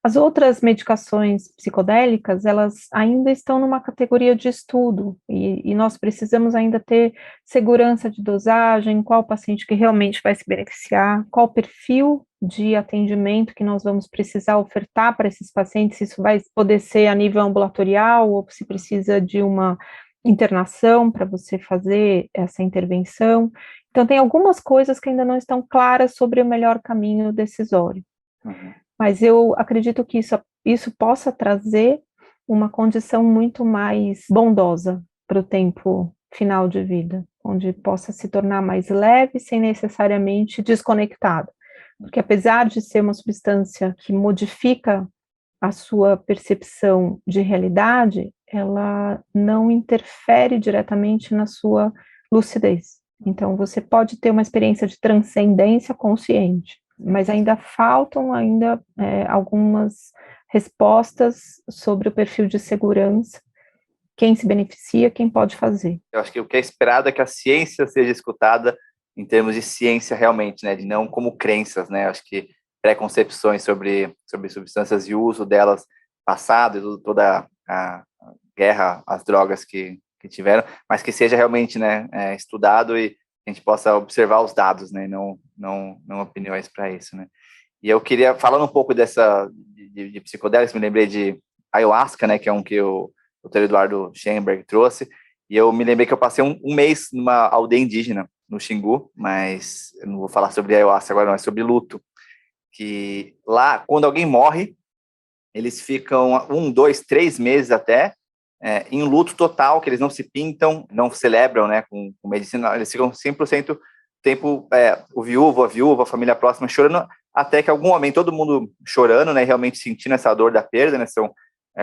As outras medicações psicodélicas, elas ainda estão numa categoria de estudo, e nós precisamos ainda ter segurança de dosagem, qual paciente que realmente vai se beneficiar, qual perfil de atendimento que nós vamos precisar ofertar para esses pacientes, se isso vai poder ser a nível ambulatorial, ou se precisa de uma internação para você fazer essa intervenção. Então, tem algumas coisas que ainda não estão claras sobre o melhor caminho decisório. Mas eu acredito que isso possa trazer uma condição muito mais bondosa para o tempo final de vida, onde possa se tornar mais leve sem necessariamente desconectado. Porque apesar de ser uma substância que modifica a sua percepção de realidade, ela não interfere diretamente na sua lucidez. Então, você pode ter uma experiência de transcendência consciente, mas ainda faltam algumas respostas sobre o perfil de segurança, quem se beneficia, quem pode fazer. Eu acho que o que é esperado é que a ciência seja escutada em termos de ciência realmente, né, de não como crenças, né? Eu acho que preconcepções sobre substâncias e o uso delas passado, e toda a guerra às drogas que tiveram, mas que seja realmente, né, estudado e a gente possa observar os dados, né? Não opiniões para isso, né? E eu queria, falando um pouco de psicodélicos, me lembrei de ayahuasca, né? Que é um que o Dr. Eduardo Schenberg trouxe. E eu me lembrei que eu passei um mês numa aldeia indígena, no Xingu, mas eu não vou falar sobre ayahuasca agora, não, é sobre luto. Que lá, quando alguém morre, eles ficam 1, 2, 3 meses até em luto total, que eles não se pintam, não celebram, né, com medicina, eles ficam 100% tempo, o viúvo, a viúva, a família próxima chorando, até que em algum momento todo mundo chorando, né, realmente sentindo essa dor da perda, né, são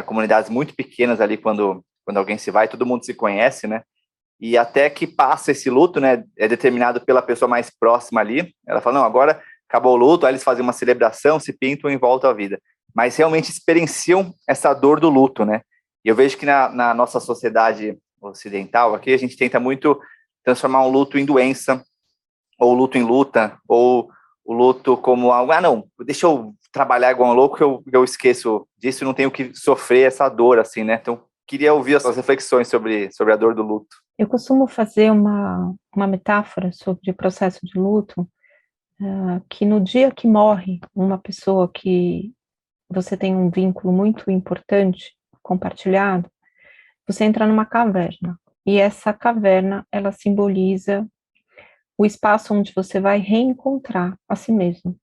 comunidades muito pequenas ali quando alguém se vai, todo mundo se conhece, né, e até que passa esse luto, né, é determinado pela pessoa mais próxima ali, ela fala, não, agora acabou o luto, aí eles fazem uma celebração, se pintam e voltam à vida, mas realmente experienciam essa dor do luto, né, e eu vejo que na nossa sociedade ocidental aqui, a gente tenta muito transformar um luto em doença, ou luto em luta, ou o luto como algo, não, deixa eu trabalhar igual um louco, que eu esqueço disso e não tenho que sofrer essa dor, assim, né? Então, queria ouvir as suas reflexões sobre a dor do luto. Eu costumo fazer uma metáfora sobre o processo de luto, que no dia que morre uma pessoa que você tem um vínculo muito importante, compartilhado, você entra numa caverna, e essa caverna, ela simboliza o espaço onde você vai reencontrar a si mesmo,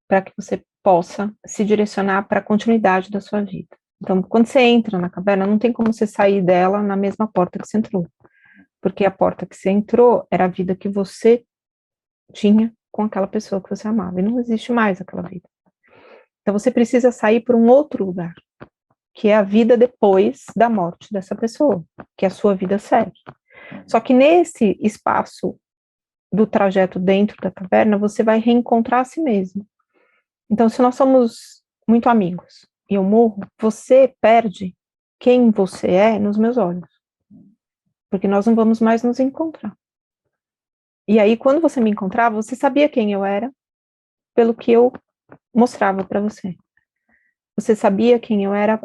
para que você possa se direcionar para a continuidade da sua vida. Então, quando você entra na caverna, não tem como você sair dela na mesma porta que você entrou, porque a porta que você entrou era a vida que você tinha com aquela pessoa que você amava, e não existe mais aquela vida. Então, você precisa sair para um outro lugar, que é a vida depois da morte dessa pessoa, que a sua vida segue. Só que nesse espaço do trajeto dentro da caverna, você vai reencontrar a si mesmo. Então, se nós somos muito amigos e eu morro, você perde quem você é nos meus olhos, porque nós não vamos mais nos encontrar. E aí, quando você me encontrava, você sabia quem eu era pelo que eu mostrava para você. Você sabia quem eu era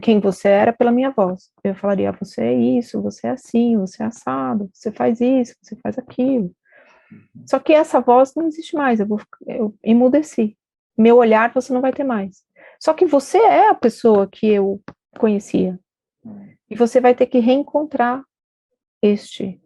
quem você era pela minha voz. Eu falaria, você é isso, você é assim, você é assado, você faz isso, você faz aquilo. Só que essa voz não existe mais, eu emudeci. Meu olhar você não vai ter mais. Só que você é a pessoa que eu conhecia. E você vai ter que reencontrar este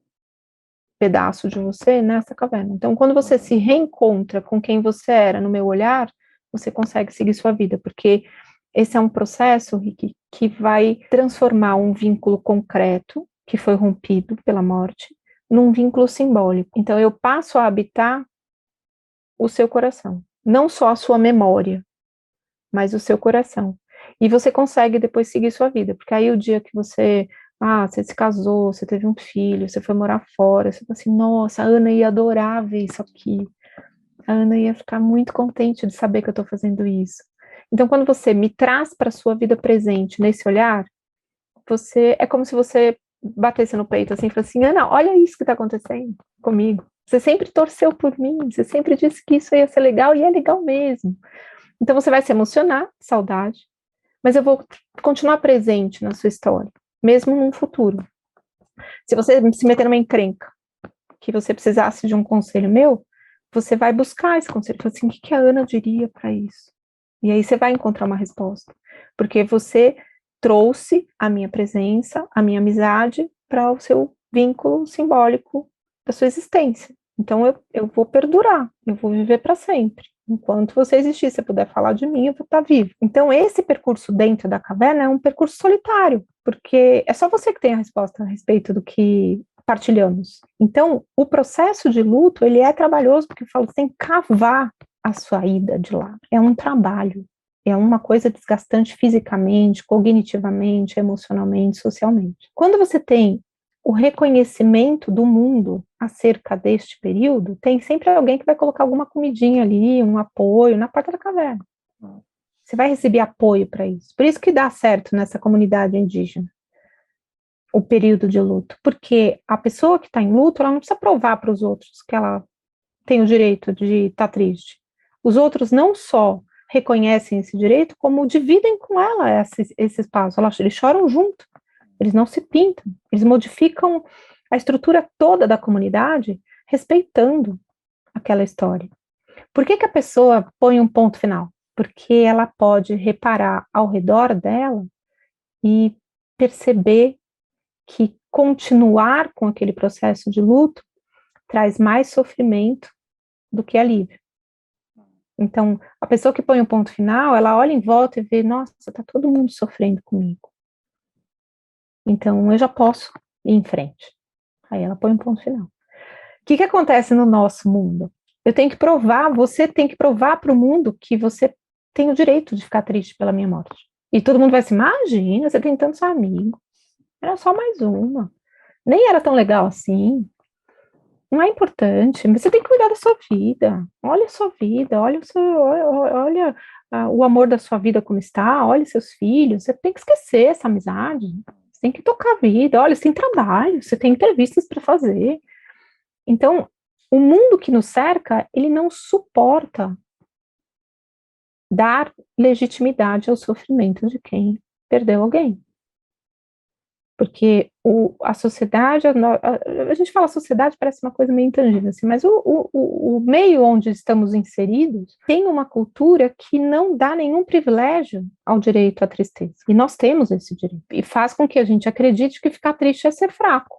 pedaço de você nessa caverna. Então, quando você se reencontra com quem você era no meu olhar, você consegue seguir sua vida, porque esse é um processo, Rick, que vai transformar um vínculo concreto, que foi rompido pela morte, num vínculo simbólico. Então, eu passo a habitar o seu coração, não só a sua memória, mas o seu coração. E você consegue depois seguir sua vida, porque aí o dia que você se casou, você teve um filho, você foi morar fora, você fala assim, nossa, a Ana ia adorar ver isso aqui. A Ana ia ficar muito contente de saber que eu estou fazendo isso. Então, quando você me traz para a sua vida presente nesse olhar, é como se você batesse no peito assim, e falasse assim, Ana, olha isso que está acontecendo comigo. Você sempre torceu por mim, você sempre disse que isso ia ser legal, e é legal mesmo. Então, você vai se emocionar, saudade, mas eu vou continuar presente na sua história, mesmo num futuro. Se você se meter numa encrenca, que você precisasse de um conselho meu, você vai buscar esse conselho. Fala assim, o que a Ana diria para isso? E aí você vai encontrar uma resposta. Porque você trouxe a minha presença, a minha amizade para o seu vínculo simbólico da sua existência. Então eu vou perdurar, eu vou viver para sempre. Enquanto você existir, se puder falar de mim, eu vou estar vivo. Então esse percurso dentro da caverna é um percurso solitário, porque é só você que tem a resposta a respeito do que partilhamos. Então, o processo de luto, ele é trabalhoso, porque eu falo, você tem que cavar a saída de lá. É um trabalho, é uma coisa desgastante fisicamente, cognitivamente, emocionalmente, socialmente. Quando você tem o reconhecimento do mundo acerca deste período, tem sempre alguém que vai colocar alguma comidinha ali, um apoio na porta da caverna. Você vai receber apoio para isso. Por isso que dá certo nessa comunidade indígena o período de luto, porque a pessoa que está em luto, ela não precisa provar para os outros que ela tem o direito de estar triste. Os outros não só reconhecem esse direito, como dividem com ela esse espaço. Eles choram junto, eles não se pintam, eles modificam a estrutura toda da comunidade respeitando aquela história. Por que a pessoa põe um ponto final? Porque ela pode reparar ao redor dela e perceber que continuar com aquele processo de luto traz mais sofrimento do que alívio. Então, a pessoa que põe um ponto final, ela olha em volta e vê, nossa, está todo mundo sofrendo comigo. Então, eu já posso ir em frente. Aí ela põe um ponto final. O que acontece no nosso mundo? Você tem que provar para o mundo que você tem o direito de ficar triste pela minha morte. E todo mundo vai assim, imagina, você tem tantos amigos. Era só mais uma. Nem era tão legal assim. Não é importante, mas você tem que cuidar da sua vida. Olha a sua vida, olha o amor da sua vida como está, olha seus filhos. Você tem que esquecer essa amizade. Você tem que tocar a vida. Olha, você tem trabalho, você tem entrevistas para fazer. Então, o mundo que nos cerca, ele não suporta dar legitimidade ao sofrimento de quem perdeu alguém. Porque a sociedade, a gente fala sociedade, parece uma coisa meio intangível, assim, mas o meio onde estamos inseridos tem uma cultura que não dá nenhum privilégio ao direito à tristeza. E nós temos esse direito. E faz com que a gente acredite que ficar triste é ser fraco.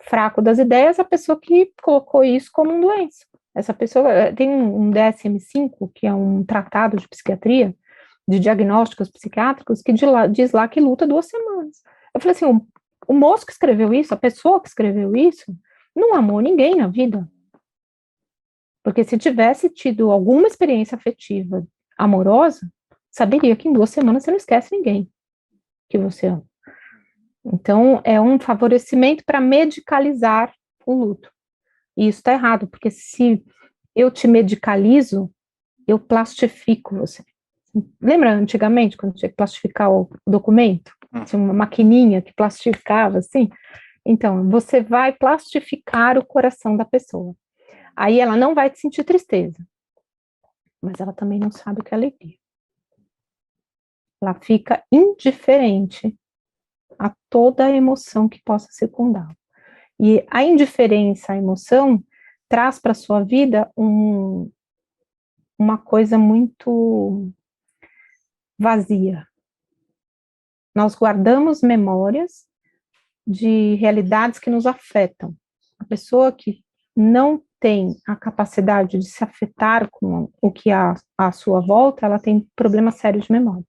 Fraco das ideias, a pessoa que colocou isso como uma doença. Essa pessoa tem um DSM-5, que é um tratado de psiquiatria, de diagnósticos psiquiátricos, que diz lá que luta 2 semanas. Eu falei assim, o moço que escreveu isso, a pessoa que escreveu isso, não amou ninguém na vida. Porque se tivesse tido alguma experiência afetiva amorosa, saberia que em 2 semanas você não esquece ninguém que você ama. Então, é um favorecimento para medicalizar o luto. E isso está errado, porque se eu te medicalizo, eu plastifico você. Lembra antigamente, quando tinha que plastificar o documento? Tinha uma maquininha que plastificava, assim? Então, você vai plastificar o coração da pessoa. Aí ela não vai sentir tristeza, mas ela também não sabe o que é alegria. Ela fica indiferente a toda a emoção que possa circundá-la. E a indiferença à emoção traz para a sua vida uma coisa muito vazia. Nós guardamos memórias de realidades que nos afetam. A pessoa que não tem a capacidade de se afetar com o que há à sua volta, ela tem problemas sérios de memória.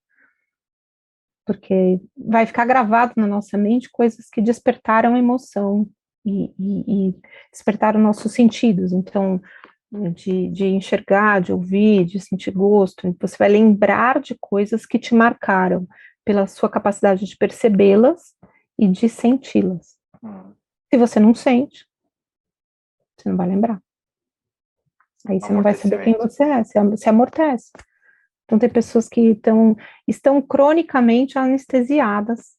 Porque vai ficar gravado na nossa mente coisas que despertaram emoção e despertaram nossos sentidos. Então, de enxergar, de ouvir, de sentir gosto, você vai lembrar de coisas que te marcaram pela sua capacidade de percebê-las e de senti-las. Se você não sente, você não vai lembrar. Aí você não vai saber quem você é, você amortece. Então tem pessoas que estão cronicamente anestesiadas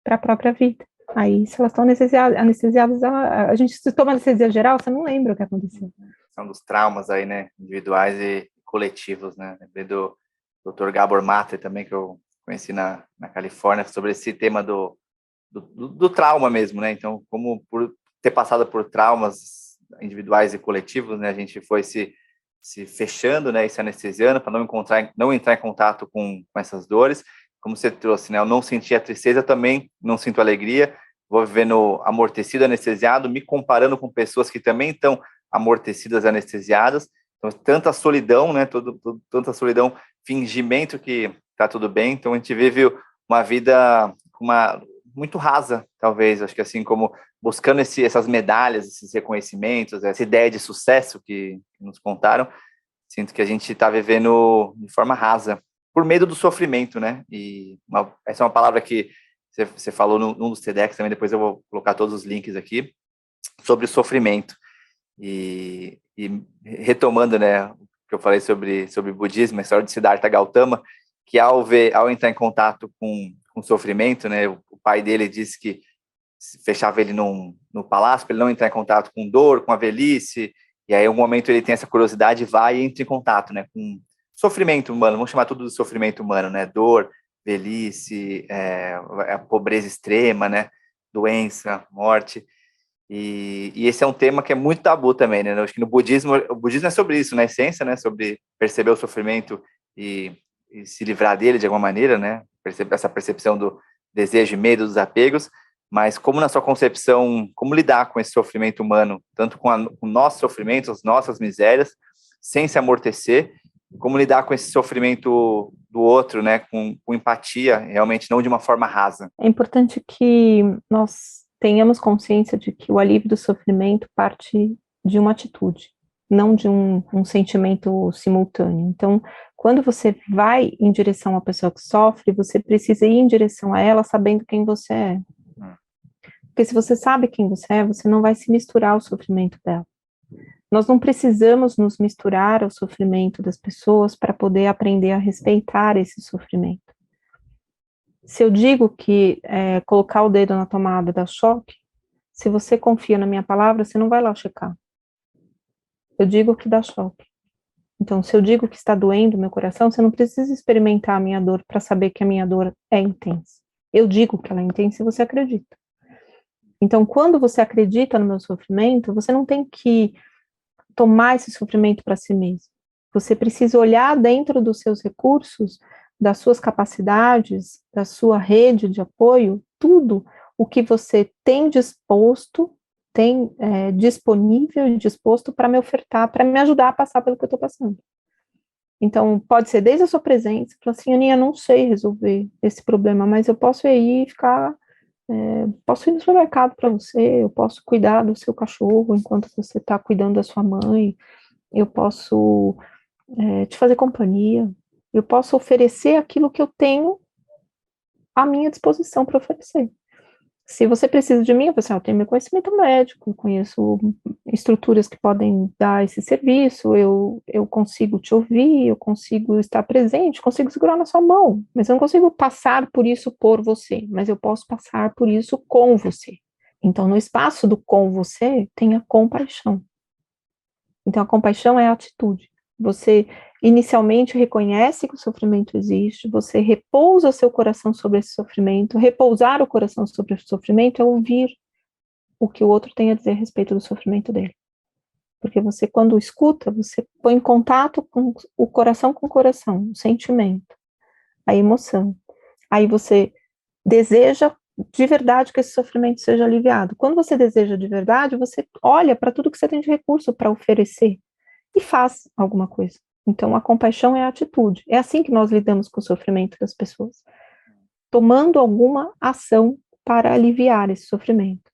para a própria vida. Aí, se elas estão anestesiadas, a gente se toma anestesia geral, você não lembra o que aconteceu. São dos traumas aí, né, individuais e coletivos, né, lembrei do Dr. Gabor Mate também, que eu conheci na Califórnia, sobre esse tema do trauma mesmo, né, então, como por ter passado por traumas individuais e coletivos, né, a gente foi se fechando, né, e se anestesiando para não entrar em contato com essas dores. Como você trouxe, né, eu não senti a tristeza, também não sinto alegria, vou vivendo amortecido, anestesiado, me comparando com pessoas que também estão amortecidas, anestesiadas, então tanta solidão, né, tanta solidão, fingimento que tá tudo bem, então a gente vive uma vida muito rasa, talvez, acho que assim, como buscando essas medalhas, esses reconhecimentos, essa ideia de sucesso que nos contaram, sinto que a gente está vivendo de forma rasa, por medo do sofrimento, né, e essa é uma palavra que você falou num dos TEDx também, depois eu vou colocar todos os links aqui, sobre o sofrimento. E retomando, né, o que eu falei sobre budismo, a história de Siddhartha Gautama, que ao entrar em contato com sofrimento, né, o pai dele disse que fechava ele no palácio para ele não entrar em contato com dor, com a velhice, e aí em um momento ele tem essa curiosidade, vai e entra em contato, né, com sofrimento humano, vamos chamar tudo de sofrimento humano, né, dor, velhice, a pobreza extrema, né, doença, morte. E esse é um tema que é muito tabu também, né? Eu acho que no budismo, o budismo é sobre isso, na essência, né? Sobre perceber o sofrimento e se livrar dele de alguma maneira, né? Essa percepção do desejo e medo dos apegos, mas como na sua concepção, como lidar com esse sofrimento humano, tanto com o nosso sofrimento, as nossas misérias, sem se amortecer, como lidar com esse sofrimento do outro, né? Com empatia, realmente não de uma forma rasa. É importante que nós tenhamos consciência de que o alívio do sofrimento parte de uma atitude, não de um sentimento simultâneo. Então, quando você vai em direção à pessoa que sofre, você precisa ir em direção a ela sabendo quem você é. Porque se você sabe quem você é, você não vai se misturar ao sofrimento dela. Nós não precisamos nos misturar ao sofrimento das pessoas para poder aprender a respeitar esse sofrimento. Se eu digo que colocar o dedo na tomada dá choque, se você confia na minha palavra, você não vai lá checar. Eu digo que dá choque. Então, se eu digo que está doendo meu coração, você não precisa experimentar a minha dor para saber que a minha dor é intensa. Eu digo que ela é intensa e você acredita. Então, quando você acredita no meu sofrimento, você não tem que tomar esse sofrimento para si mesmo. Você precisa olhar dentro dos seus recursos, das suas capacidades, da sua rede de apoio, tudo o que você tem disposto, tem disponível e disposto para me ofertar, para me ajudar a passar pelo que eu estou passando. Então, pode ser desde a sua presença, falar assim, Aninha, não sei resolver esse problema, mas eu posso ir aí e ficar, posso ir no supermercado para você, eu posso cuidar do seu cachorro enquanto você está cuidando da sua mãe, eu posso te fazer companhia, eu posso oferecer aquilo que eu tenho à minha disposição para oferecer. Se você precisa de mim, eu tenho meu conhecimento médico, eu conheço estruturas que podem dar esse serviço, eu consigo te ouvir, eu consigo estar presente, consigo segurar na sua mão, mas eu não consigo passar por isso por você, mas eu posso passar por isso com você. Então, no espaço do com você, tem a compaixão. Então, a compaixão é a atitude. Você inicialmente reconhece que o sofrimento existe, você repousa o seu coração sobre esse sofrimento. Repousar o coração sobre esse sofrimento é ouvir o que o outro tem a dizer a respeito do sofrimento dele. Porque você, quando escuta, você põe em contato com o coração, o sentimento, a emoção. Aí você deseja de verdade que esse sofrimento seja aliviado. Quando você deseja de verdade, você olha para tudo que você tem de recurso para oferecer e faz alguma coisa. Então, a compaixão é a atitude. É assim que nós lidamos com o sofrimento das pessoas, tomando alguma ação para aliviar esse sofrimento.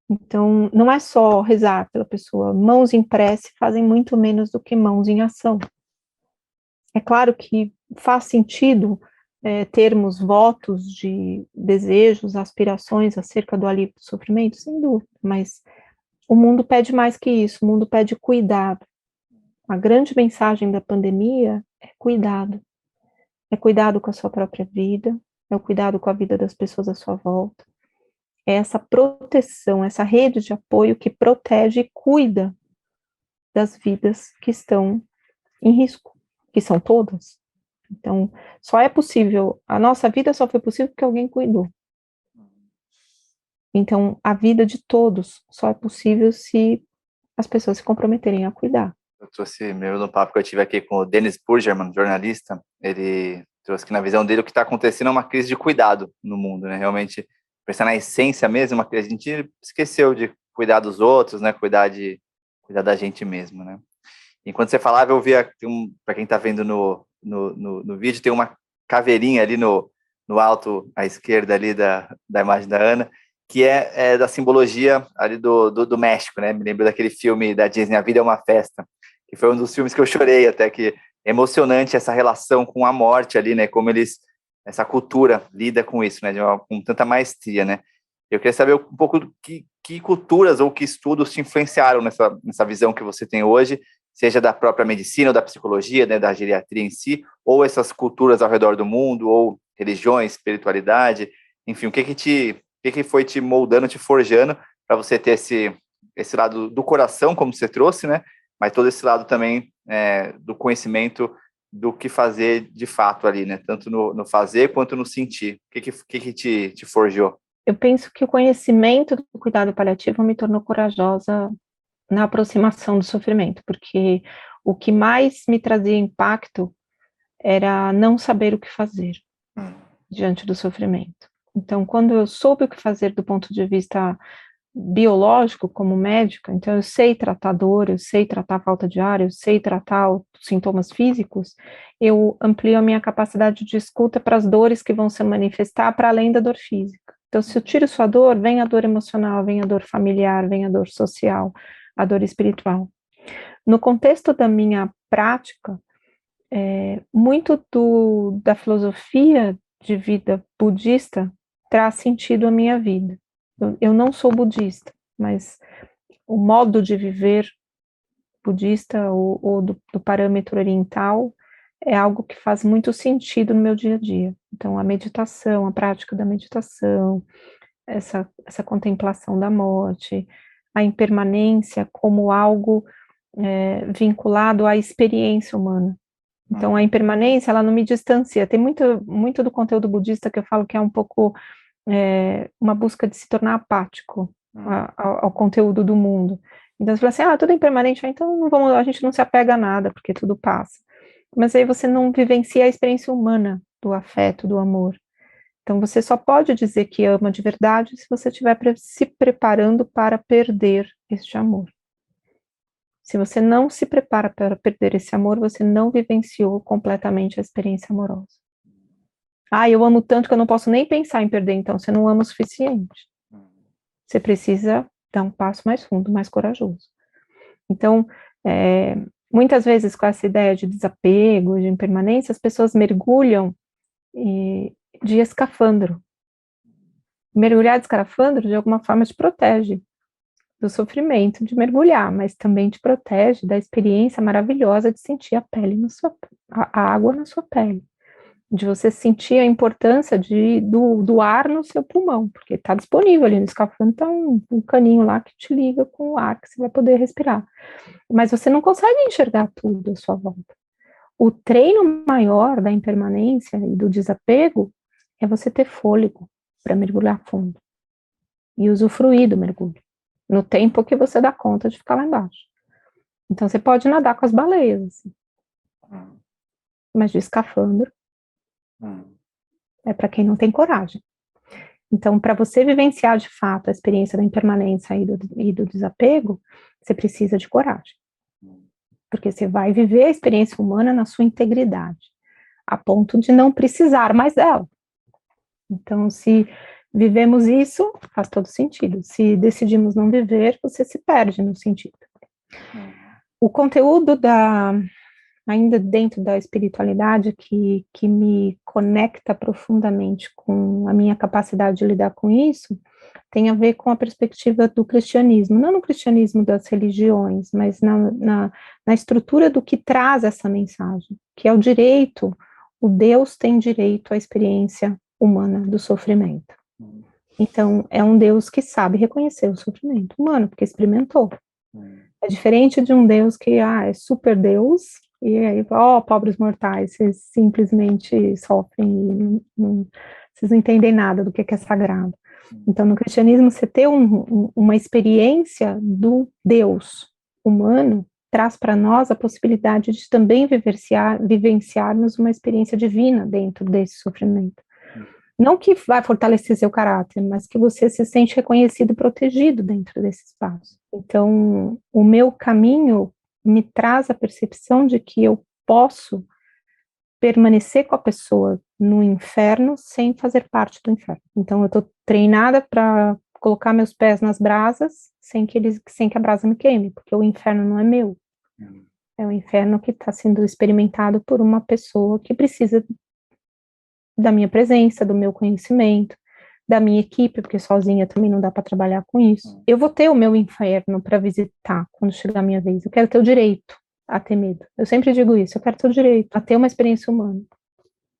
Então, não é só rezar pela pessoa. Mãos em prece fazem muito menos do que mãos em ação. É claro que faz sentido termos votos de desejos, aspirações acerca do alívio do sofrimento, sem dúvida, mas o mundo pede mais que isso, o mundo pede cuidado. A grande mensagem da pandemia é cuidado. É cuidado com a sua própria vida, é o cuidado com a vida das pessoas à sua volta. É essa proteção, essa rede de apoio que protege e cuida das vidas que estão em risco, que são todas. Então, só é possível, a nossa vida só foi possível porque alguém cuidou. Então, a vida de todos só é possível se as pessoas se comprometerem a cuidar. Eu trouxe, mesmo no papo que eu tive aqui com o Dennis Purgerman, jornalista, ele trouxe que na visão dele o que está acontecendo é uma crise de cuidado no mundo, né? Realmente, pensar na essência mesmo, a gente esqueceu de cuidar dos outros, né? Cuidar da gente mesmo, né? Enquanto você falava, eu via, para quem está vendo no vídeo, tem uma caveirinha ali no alto à esquerda ali da imagem da Ana, que é da simbologia ali do México, né? Me lembro daquele filme da Disney, A Vida é uma Festa, que foi um dos filmes que eu chorei até, que é emocionante essa relação com a morte ali, né? Como essa cultura lida com isso, né? Com tanta maestria, né? Eu queria saber um pouco que culturas ou que estudos te influenciaram nessa visão que você tem hoje, seja da própria medicina ou da psicologia, né, da geriatria em si, ou essas culturas ao redor do mundo, ou religiões, espiritualidade, enfim, o que foi te moldando, te forjando para você ter esse lado do coração, como você trouxe, né, mas todo esse lado também do conhecimento do que fazer de fato ali, né, tanto no fazer quanto no sentir. O que te forjou? eu penso que o conhecimento do cuidado paliativo me tornou corajosa na aproximação do sofrimento, porque o que mais me trazia impacto era não saber o que fazer diante do sofrimento. Então, quando eu soube o que fazer do ponto de vista biológico, como médica, então eu sei tratar dor, eu sei tratar falta de ar, eu sei tratar os sintomas físicos, eu amplio a minha capacidade de escuta para as dores que vão se manifestar para além da dor física. Então, se eu tiro sua dor, vem a dor emocional, vem a dor familiar, vem a dor social, a dor espiritual. No contexto da minha prática, muito da filosofia de vida budista traz sentido à minha vida. Eu não sou budista, mas o modo de viver budista ou do parâmetro oriental é algo que faz muito sentido no meu dia a dia. Então, a meditação, a prática da meditação, essa contemplação da morte, a impermanência como algo vinculado à experiência humana. Então, a impermanência, ela não me distancia. Tem muito do conteúdo budista que eu falo que é um pouco uma busca de se tornar apático ao conteúdo do mundo. Então, você fala assim, tudo é impermanente, então a gente não se apega a nada, porque tudo passa. Mas aí você não vivencia a experiência humana do afeto, do amor. Então, você só pode dizer que ama de verdade se você estiver se preparando para perder este amor. Se você não se prepara para perder esse amor, você não vivenciou completamente a experiência amorosa. Eu amo tanto que eu não posso nem pensar em perder, então você não ama o suficiente. Você precisa dar um passo mais fundo, mais corajoso. Então, muitas vezes com essa ideia de desapego, de impermanência, as pessoas mergulham de escafandro. Mergulhar de escafandro, de alguma forma, te protege do sofrimento de mergulhar, mas também te protege da experiência maravilhosa de sentir a pele a água na sua pele, de você sentir a importância do ar no seu pulmão, porque está disponível ali no escafandro, está um caninho lá que te liga com o ar que você vai poder respirar, mas você não consegue enxergar tudo à sua volta. O treino maior da impermanência e do desapego é você ter fôlego para mergulhar fundo e usufruir do mergulho no tempo que você dá conta de ficar lá embaixo. Então, você pode nadar com as baleias, assim. Mas de escafandro é para quem não tem coragem. Então, para você vivenciar de fato a experiência da impermanência e do desapego, você precisa de coragem. Porque você vai viver a experiência humana na sua integridade, a ponto de não precisar mais dela. Então, se vivemos isso, faz todo sentido. Se decidimos não viver, você se perde no sentido. O conteúdo ainda dentro da espiritualidade que me conecta profundamente com a minha capacidade de lidar com isso, tem a ver com a perspectiva do cristianismo, não no cristianismo das religiões, mas na estrutura do que traz essa mensagem, que é o direito, o Deus tem direito à experiência humana do sofrimento. Então, é um Deus que sabe reconhecer o sofrimento humano, porque experimentou. É diferente de um Deus que, é super Deus, e aí, pobres mortais, vocês simplesmente sofrem e vocês não entendem nada do que é sagrado. Então, no cristianismo, você ter uma experiência do Deus humano traz para nós a possibilidade de também vivenciarmos uma experiência divina dentro desse sofrimento. Não que vai fortalecer seu caráter, mas que você se sente reconhecido e protegido dentro desse espaço. Então, o meu caminho me traz a percepção de que eu posso permanecer com a pessoa no inferno sem fazer parte do inferno. Então, eu estou treinada para colocar meus pés nas brasas sem que a brasa me queime, porque o inferno não é meu. É o inferno que está sendo experimentado por uma pessoa que precisa da minha presença, do meu conhecimento, da minha equipe, porque sozinha também não dá para trabalhar com isso. Eu vou ter o meu inferno para visitar quando chegar a minha vez. Eu quero ter o direito a ter medo. Eu sempre digo isso, eu quero ter o direito a ter uma experiência humana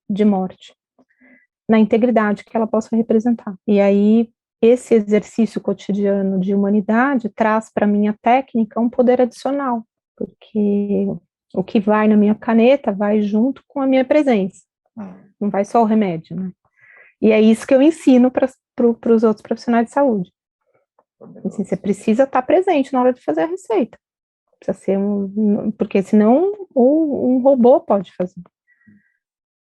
de morte, na integridade que ela possa representar. E aí, esse exercício cotidiano de humanidade traz para a minha técnica um poder adicional, porque o que vai na minha caneta vai junto com a minha presença. Não vai só o remédio, né? E é isso que eu ensino para para os outros profissionais de saúde. Assim, você precisa estar presente na hora de fazer a receita. Precisa ser porque senão um robô pode fazer.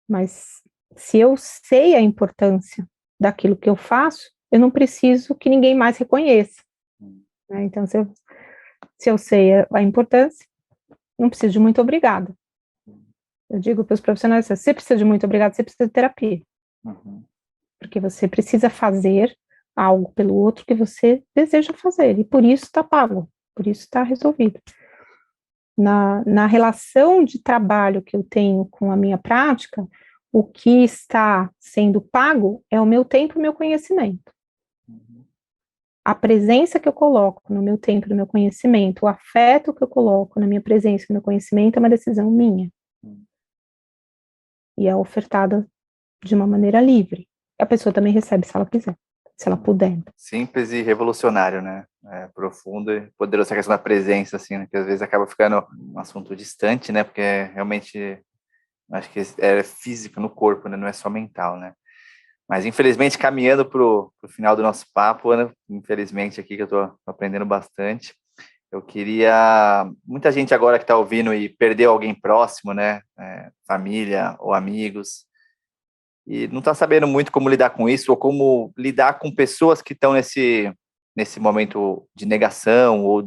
Mas se eu sei a importância daquilo que eu faço, eu não preciso que ninguém mais reconheça. Né? Então, se eu sei a importância, não preciso de muito obrigado. Eu digo para os profissionais, você precisa de muito obrigado, você precisa de terapia. Porque você precisa fazer algo pelo outro que você deseja fazer, e por isso está pago, por isso está resolvido. Na relação de trabalho que eu tenho com a minha prática, o que está sendo pago é o meu tempo e o meu conhecimento. A presença que eu coloco no meu tempo e no meu conhecimento, o afeto que eu coloco na minha presença e no meu conhecimento é uma decisão minha. E é ofertada de uma maneira livre. A pessoa também recebe se ela quiser, se ela puder. Simples e revolucionário, né? Profundo e poderoso essa questão da presença, assim, né? Que às vezes acaba ficando um assunto distante, né? Porque realmente, acho que é físico no corpo, né? Não é só mental, né? Mas, infelizmente, caminhando para o final do nosso papo, Ana, infelizmente aqui que eu estou aprendendo bastante, eu queria... Muita gente agora que está ouvindo e perdeu alguém próximo, né? Família ou amigos, e não está sabendo muito como lidar com isso, ou como lidar com pessoas que estão nesse momento de negação, ou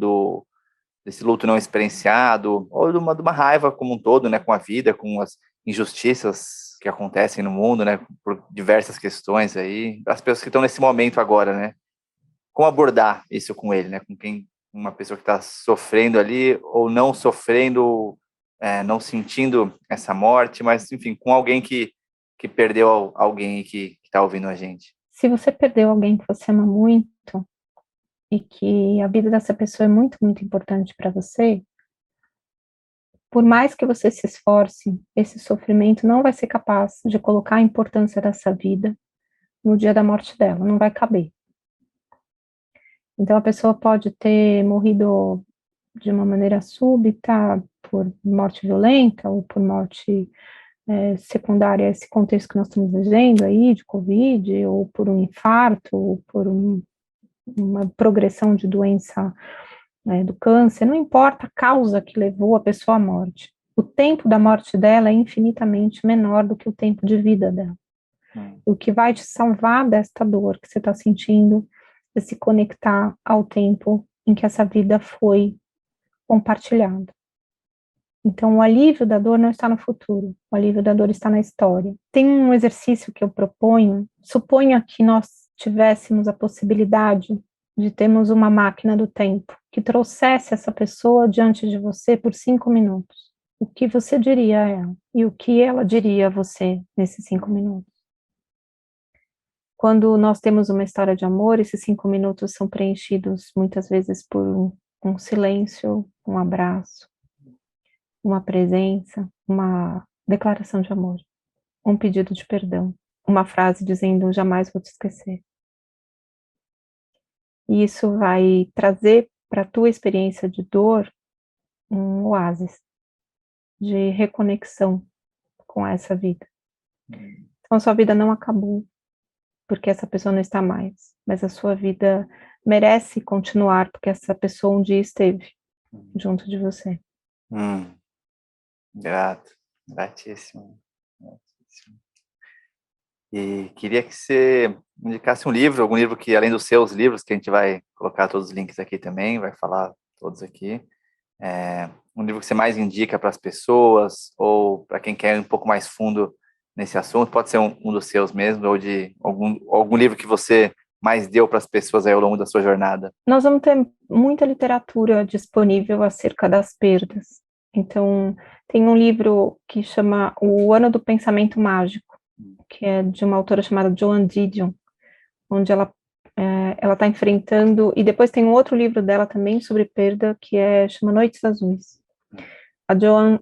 desse luto não experienciado, ou de uma raiva como um todo, né, com a vida, com as injustiças que acontecem no mundo, né, por diversas questões aí, as pessoas que estão nesse momento agora, né, como abordar isso com ele, né, uma pessoa que está sofrendo ali, ou não sofrendo, não sentindo essa morte, mas, enfim, com alguém que perdeu alguém que está ouvindo a gente. Se você perdeu alguém que você ama muito, e que a vida dessa pessoa é muito, muito importante para você, por mais que você se esforce, esse sofrimento não vai ser capaz de colocar a importância dessa vida no dia da morte dela, não vai caber. Então, a pessoa pode ter morrido de uma maneira súbita, por morte violenta, ou por morte secundária a esse contexto que nós estamos vivendo aí, de Covid, ou por um infarto, ou por uma progressão de doença do câncer, não importa a causa que levou a pessoa à morte. O tempo da morte dela é infinitamente menor do que o tempo de vida dela. O que vai te salvar desta dor que você está sentindo é se conectar ao tempo em que essa vida foi compartilhada. Então, o alívio da dor não está no futuro, o alívio da dor está na história. Tem um exercício que eu proponho, suponha que nós tivéssemos a possibilidade de termos uma máquina do tempo que trouxesse essa pessoa diante de você por 5 minutos. O que você diria a ela? E o que ela diria a você nesses 5 minutos? Quando nós temos uma história de amor, esses 5 minutos são preenchidos muitas vezes por um silêncio, um abraço, uma presença, uma declaração de amor, um pedido de perdão, uma frase dizendo jamais vou te esquecer. E isso vai trazer para a tua experiência de dor um oásis de reconexão com essa vida. Então, a sua vida não acabou porque essa pessoa não está mais, mas a sua vida merece continuar porque essa pessoa um dia esteve junto de você. Gratíssimo. E queria que você indicasse um livro, algum livro que, além dos seus livros, que a gente vai colocar todos os links aqui também, vai falar todos aqui, um livro que você mais indica para as pessoas, ou para quem quer ir um pouco mais fundo nesse assunto, pode ser um dos seus mesmo, ou de algum livro que você mais deu para as pessoas aí ao longo da sua jornada. Nós vamos ter muita literatura disponível acerca das perdas. Então, tem um livro que chama O Ano do Pensamento Mágico, que é de uma autora chamada Joan Didion, onde ela está enfrentando, e depois tem um outro livro dela também sobre perda, que chama Noites Azuis. A Joan,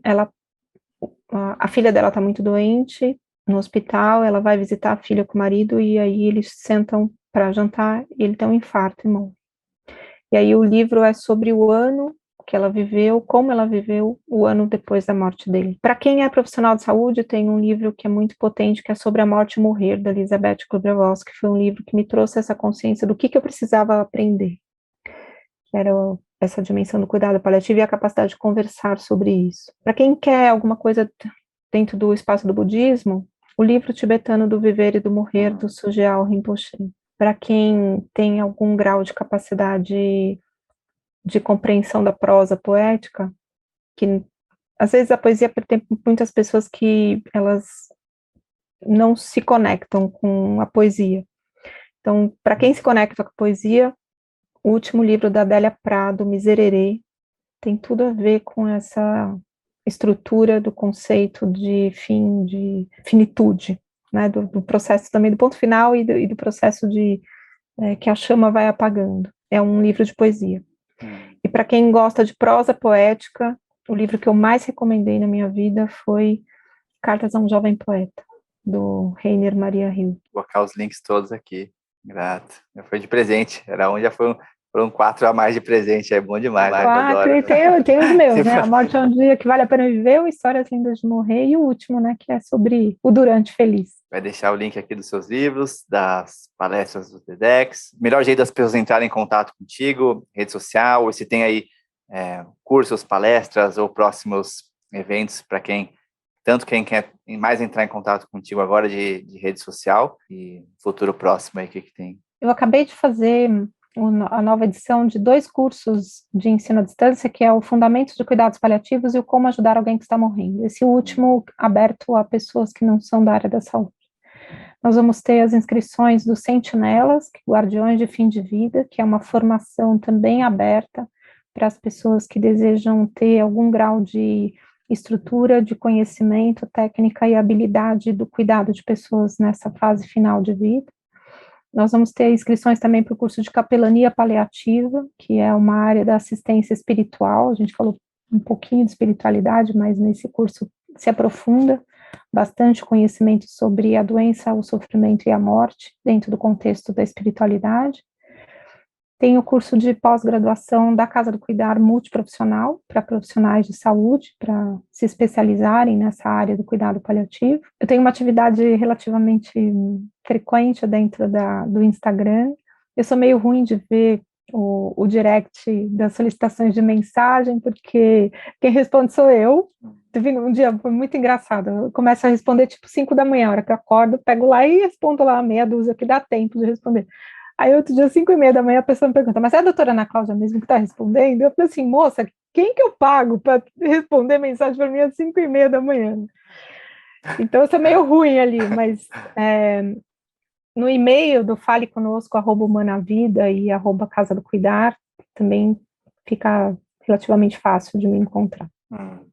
a filha dela está muito doente, no hospital, ela vai visitar a filha com o marido, e aí eles sentam para jantar, e ele tem um infarto e morre. E aí o livro é sobre o ano que ela viveu, como ela viveu o ano depois da morte dele. Para quem é profissional de saúde, tem um livro que é muito potente, que é Sobre a Morte e Morrer, da Elizabeth Kübler-Ross, que foi um livro que me trouxe essa consciência do que eu precisava aprender, que era essa dimensão do cuidado paliativo e a capacidade de conversar sobre isso. Para quem quer alguma coisa dentro do espaço do budismo, o livro tibetano do Viver e do Morrer, do Sugyal Rinpoche. Para quem tem algum grau de capacidade de compreensão da prosa poética, que às vezes a poesia tem muitas pessoas que elas não se conectam com a poesia. Então, para quem se conecta com a poesia, o último livro da Adélia Prado, Miserere, tem tudo a ver com essa estrutura do conceito de fim, de finitude, né, do processo também, do ponto final e do processo de que a chama vai apagando. É um livro de poesia. E para quem gosta de prosa poética, o livro que eu mais recomendei na minha vida foi Cartas a um Jovem Poeta, do Rainer Maria Rilke. Vou colocar os links todos aqui. Grato. Foi de presente. Era um, já foram 4 a mais de presente. É bom demais. 4, e tem os meus, né? A Morte é um Dia que Vale a Pena Viver, o Histórias Lindas de Morrer, e o último, né, que é sobre o Durante Feliz. Vai deixar o link aqui dos seus livros, das palestras do TEDx. Melhor jeito das pessoas entrarem em contato contigo, rede social, ou se tem aí cursos, palestras ou próximos eventos para quem quer mais entrar em contato contigo agora de rede social e futuro próximo aí, o que tem? Eu acabei de fazer a nova edição de 2 cursos de ensino à distância, que é o Fundamentos de Cuidados Paliativos e o Como Ajudar Alguém que Está Morrendo. Esse último aberto a pessoas que não são da área da saúde. Nós vamos ter as inscrições dos Sentinelas, Guardiões de Fim de Vida, que é uma formação também aberta para as pessoas que desejam ter algum grau de estrutura, de conhecimento, técnica e habilidade do cuidado de pessoas nessa fase final de vida. Nós vamos ter inscrições também para o curso de Capelania Paliativa, que é uma área da assistência espiritual. A gente falou um pouquinho de espiritualidade, mas nesse curso se aprofunda bastante conhecimento sobre a doença, o sofrimento e a morte, dentro do contexto da espiritualidade. Tem o curso de pós-graduação da Casa do Cuidar multiprofissional, para profissionais de saúde, para se especializarem nessa área do cuidado paliativo. Eu tenho uma atividade relativamente frequente dentro do Instagram. Eu sou meio ruim de ver o direct das solicitações de mensagem, porque quem responde sou eu. Teve um dia, foi muito engraçado, eu começo a responder tipo 5 da manhã, a hora que eu acordo, pego lá e respondo lá meia dúzia, que dá tempo de responder. Aí outro dia, 5:30 da manhã, a pessoa me pergunta, mas é a doutora Ana Cláudia mesmo que está respondendo? Eu falei assim, moça, quem que eu pago para responder mensagem para mim às 5:30 da manhã? Então eu sou meio ruim ali, mas no e-mail do Fale Conosco, @humanavida e @Casa do Cuidar, também fica relativamente fácil de me encontrar.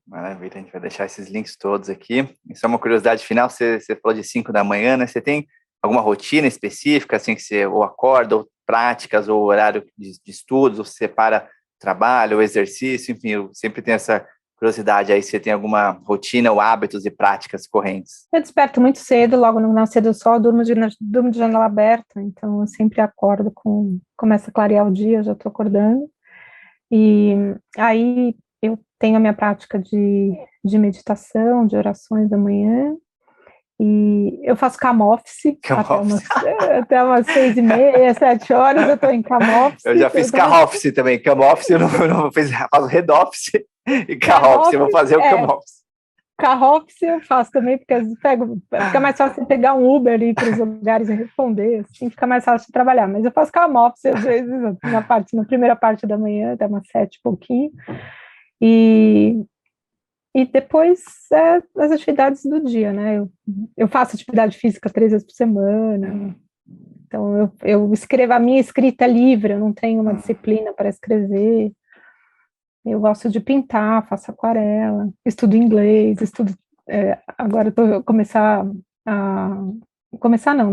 Maravilha, a gente vai deixar esses links todos aqui. E só uma curiosidade final, você falou de 5 da manhã, né? Você tem alguma rotina específica, assim, que você ou acorda, ou práticas, ou horário de estudos, ou você separa trabalho, ou exercício, enfim, eu sempre tenho essa curiosidade aí, se você tem alguma rotina ou hábitos e práticas correntes. Eu desperto muito cedo, logo no nascer do sol, durmo de janela aberta, então eu sempre acordo, começa a clarear o dia, eu já estou acordando, e aí eu tenho a minha prática de meditação, de orações da manhã, e eu faço cama office até umas 6:30, 7 horas eu estou em cama office. Eu já fiz cama office também, cama office eu não fiz, faço head office e cama office, eu vou fazer o cama office. Cama office eu faço também, porque fica mais fácil pegar um Uber e ir para os lugares e responder, assim fica mais fácil de trabalhar, mas eu faço cama office às vezes na primeira parte da manhã, até umas 7 e pouquinho, e depois as atividades do dia, né? Eu faço atividade física 3 vezes por semana, então eu escrevo, a minha escrita é livre, eu não tenho uma disciplina para escrever, eu gosto de pintar, faço aquarela, estudo inglês, agora eu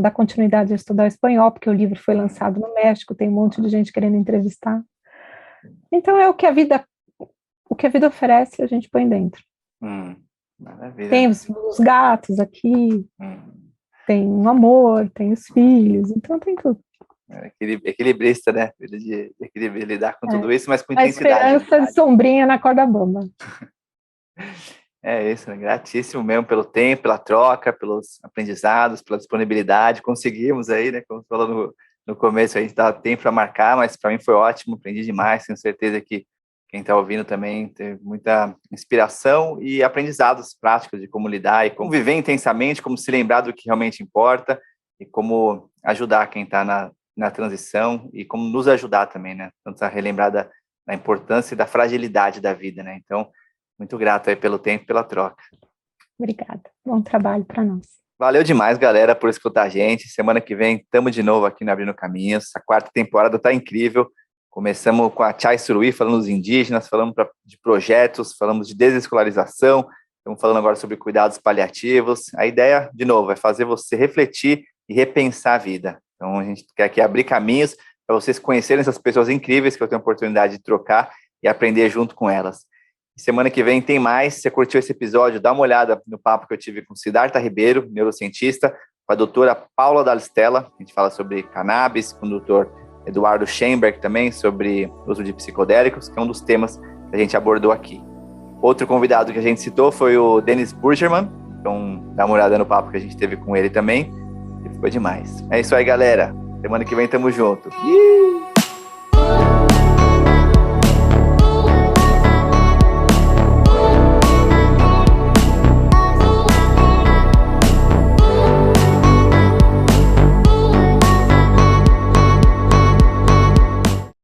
dar continuidade a estudar espanhol, porque o livro foi lançado no México, tem um monte de gente querendo entrevistar. Então é o que a vida oferece, a gente põe dentro. Maravilha. Tem os gatos aqui, tem o amor, tem os filhos, então tem tudo. Equilibrista, né? De lidar com tudo isso, mas com intensidade. A esperança de sombrinha na corda bamba. É isso, né? Gratíssimo mesmo pelo tempo, pela troca, pelos aprendizados, pela disponibilidade. Conseguimos aí, né? Como você falou no começo, a gente dá tempo para marcar, mas para mim foi ótimo, aprendi demais. Tenho certeza que quem está ouvindo também teve muita inspiração e aprendizados práticos de como lidar e como viver intensamente, como se lembrar do que realmente importa e como ajudar quem está na transição e como nos ajudar também, né? Tanto a relembrar da importância e da fragilidade da vida, né? Então, muito grato aí pelo tempo e pela troca. Obrigada. Bom trabalho para nós. Valeu demais, galera, por escutar a gente. Semana que vem estamos de novo aqui no Abrindo Caminhos. A 4ª temporada está incrível. Começamos com a Chai Suruí, falando dos indígenas, falamos de projetos, falamos de desescolarização, estamos falando agora sobre cuidados paliativos. A ideia, de novo, é fazer você refletir e repensar a vida. Então, a gente quer aqui abrir caminhos para vocês conhecerem essas pessoas incríveis que eu tenho a oportunidade de trocar e aprender junto com elas. E semana que vem tem mais. Se você curtiu esse episódio, dá uma olhada no papo que eu tive com Siddhartha Ribeiro, neurocientista, com a doutora Paula Dall'Stella, a gente fala sobre cannabis, com o doutor Eduardo Schemberg também, sobre o uso de psicodélicos, que é um dos temas que a gente abordou aqui. Outro convidado que a gente citou foi o Dennis Burgerman, então dá uma olhada no papo que a gente teve com ele também, e ficou demais. É isso aí, galera. Semana que vem tamo junto.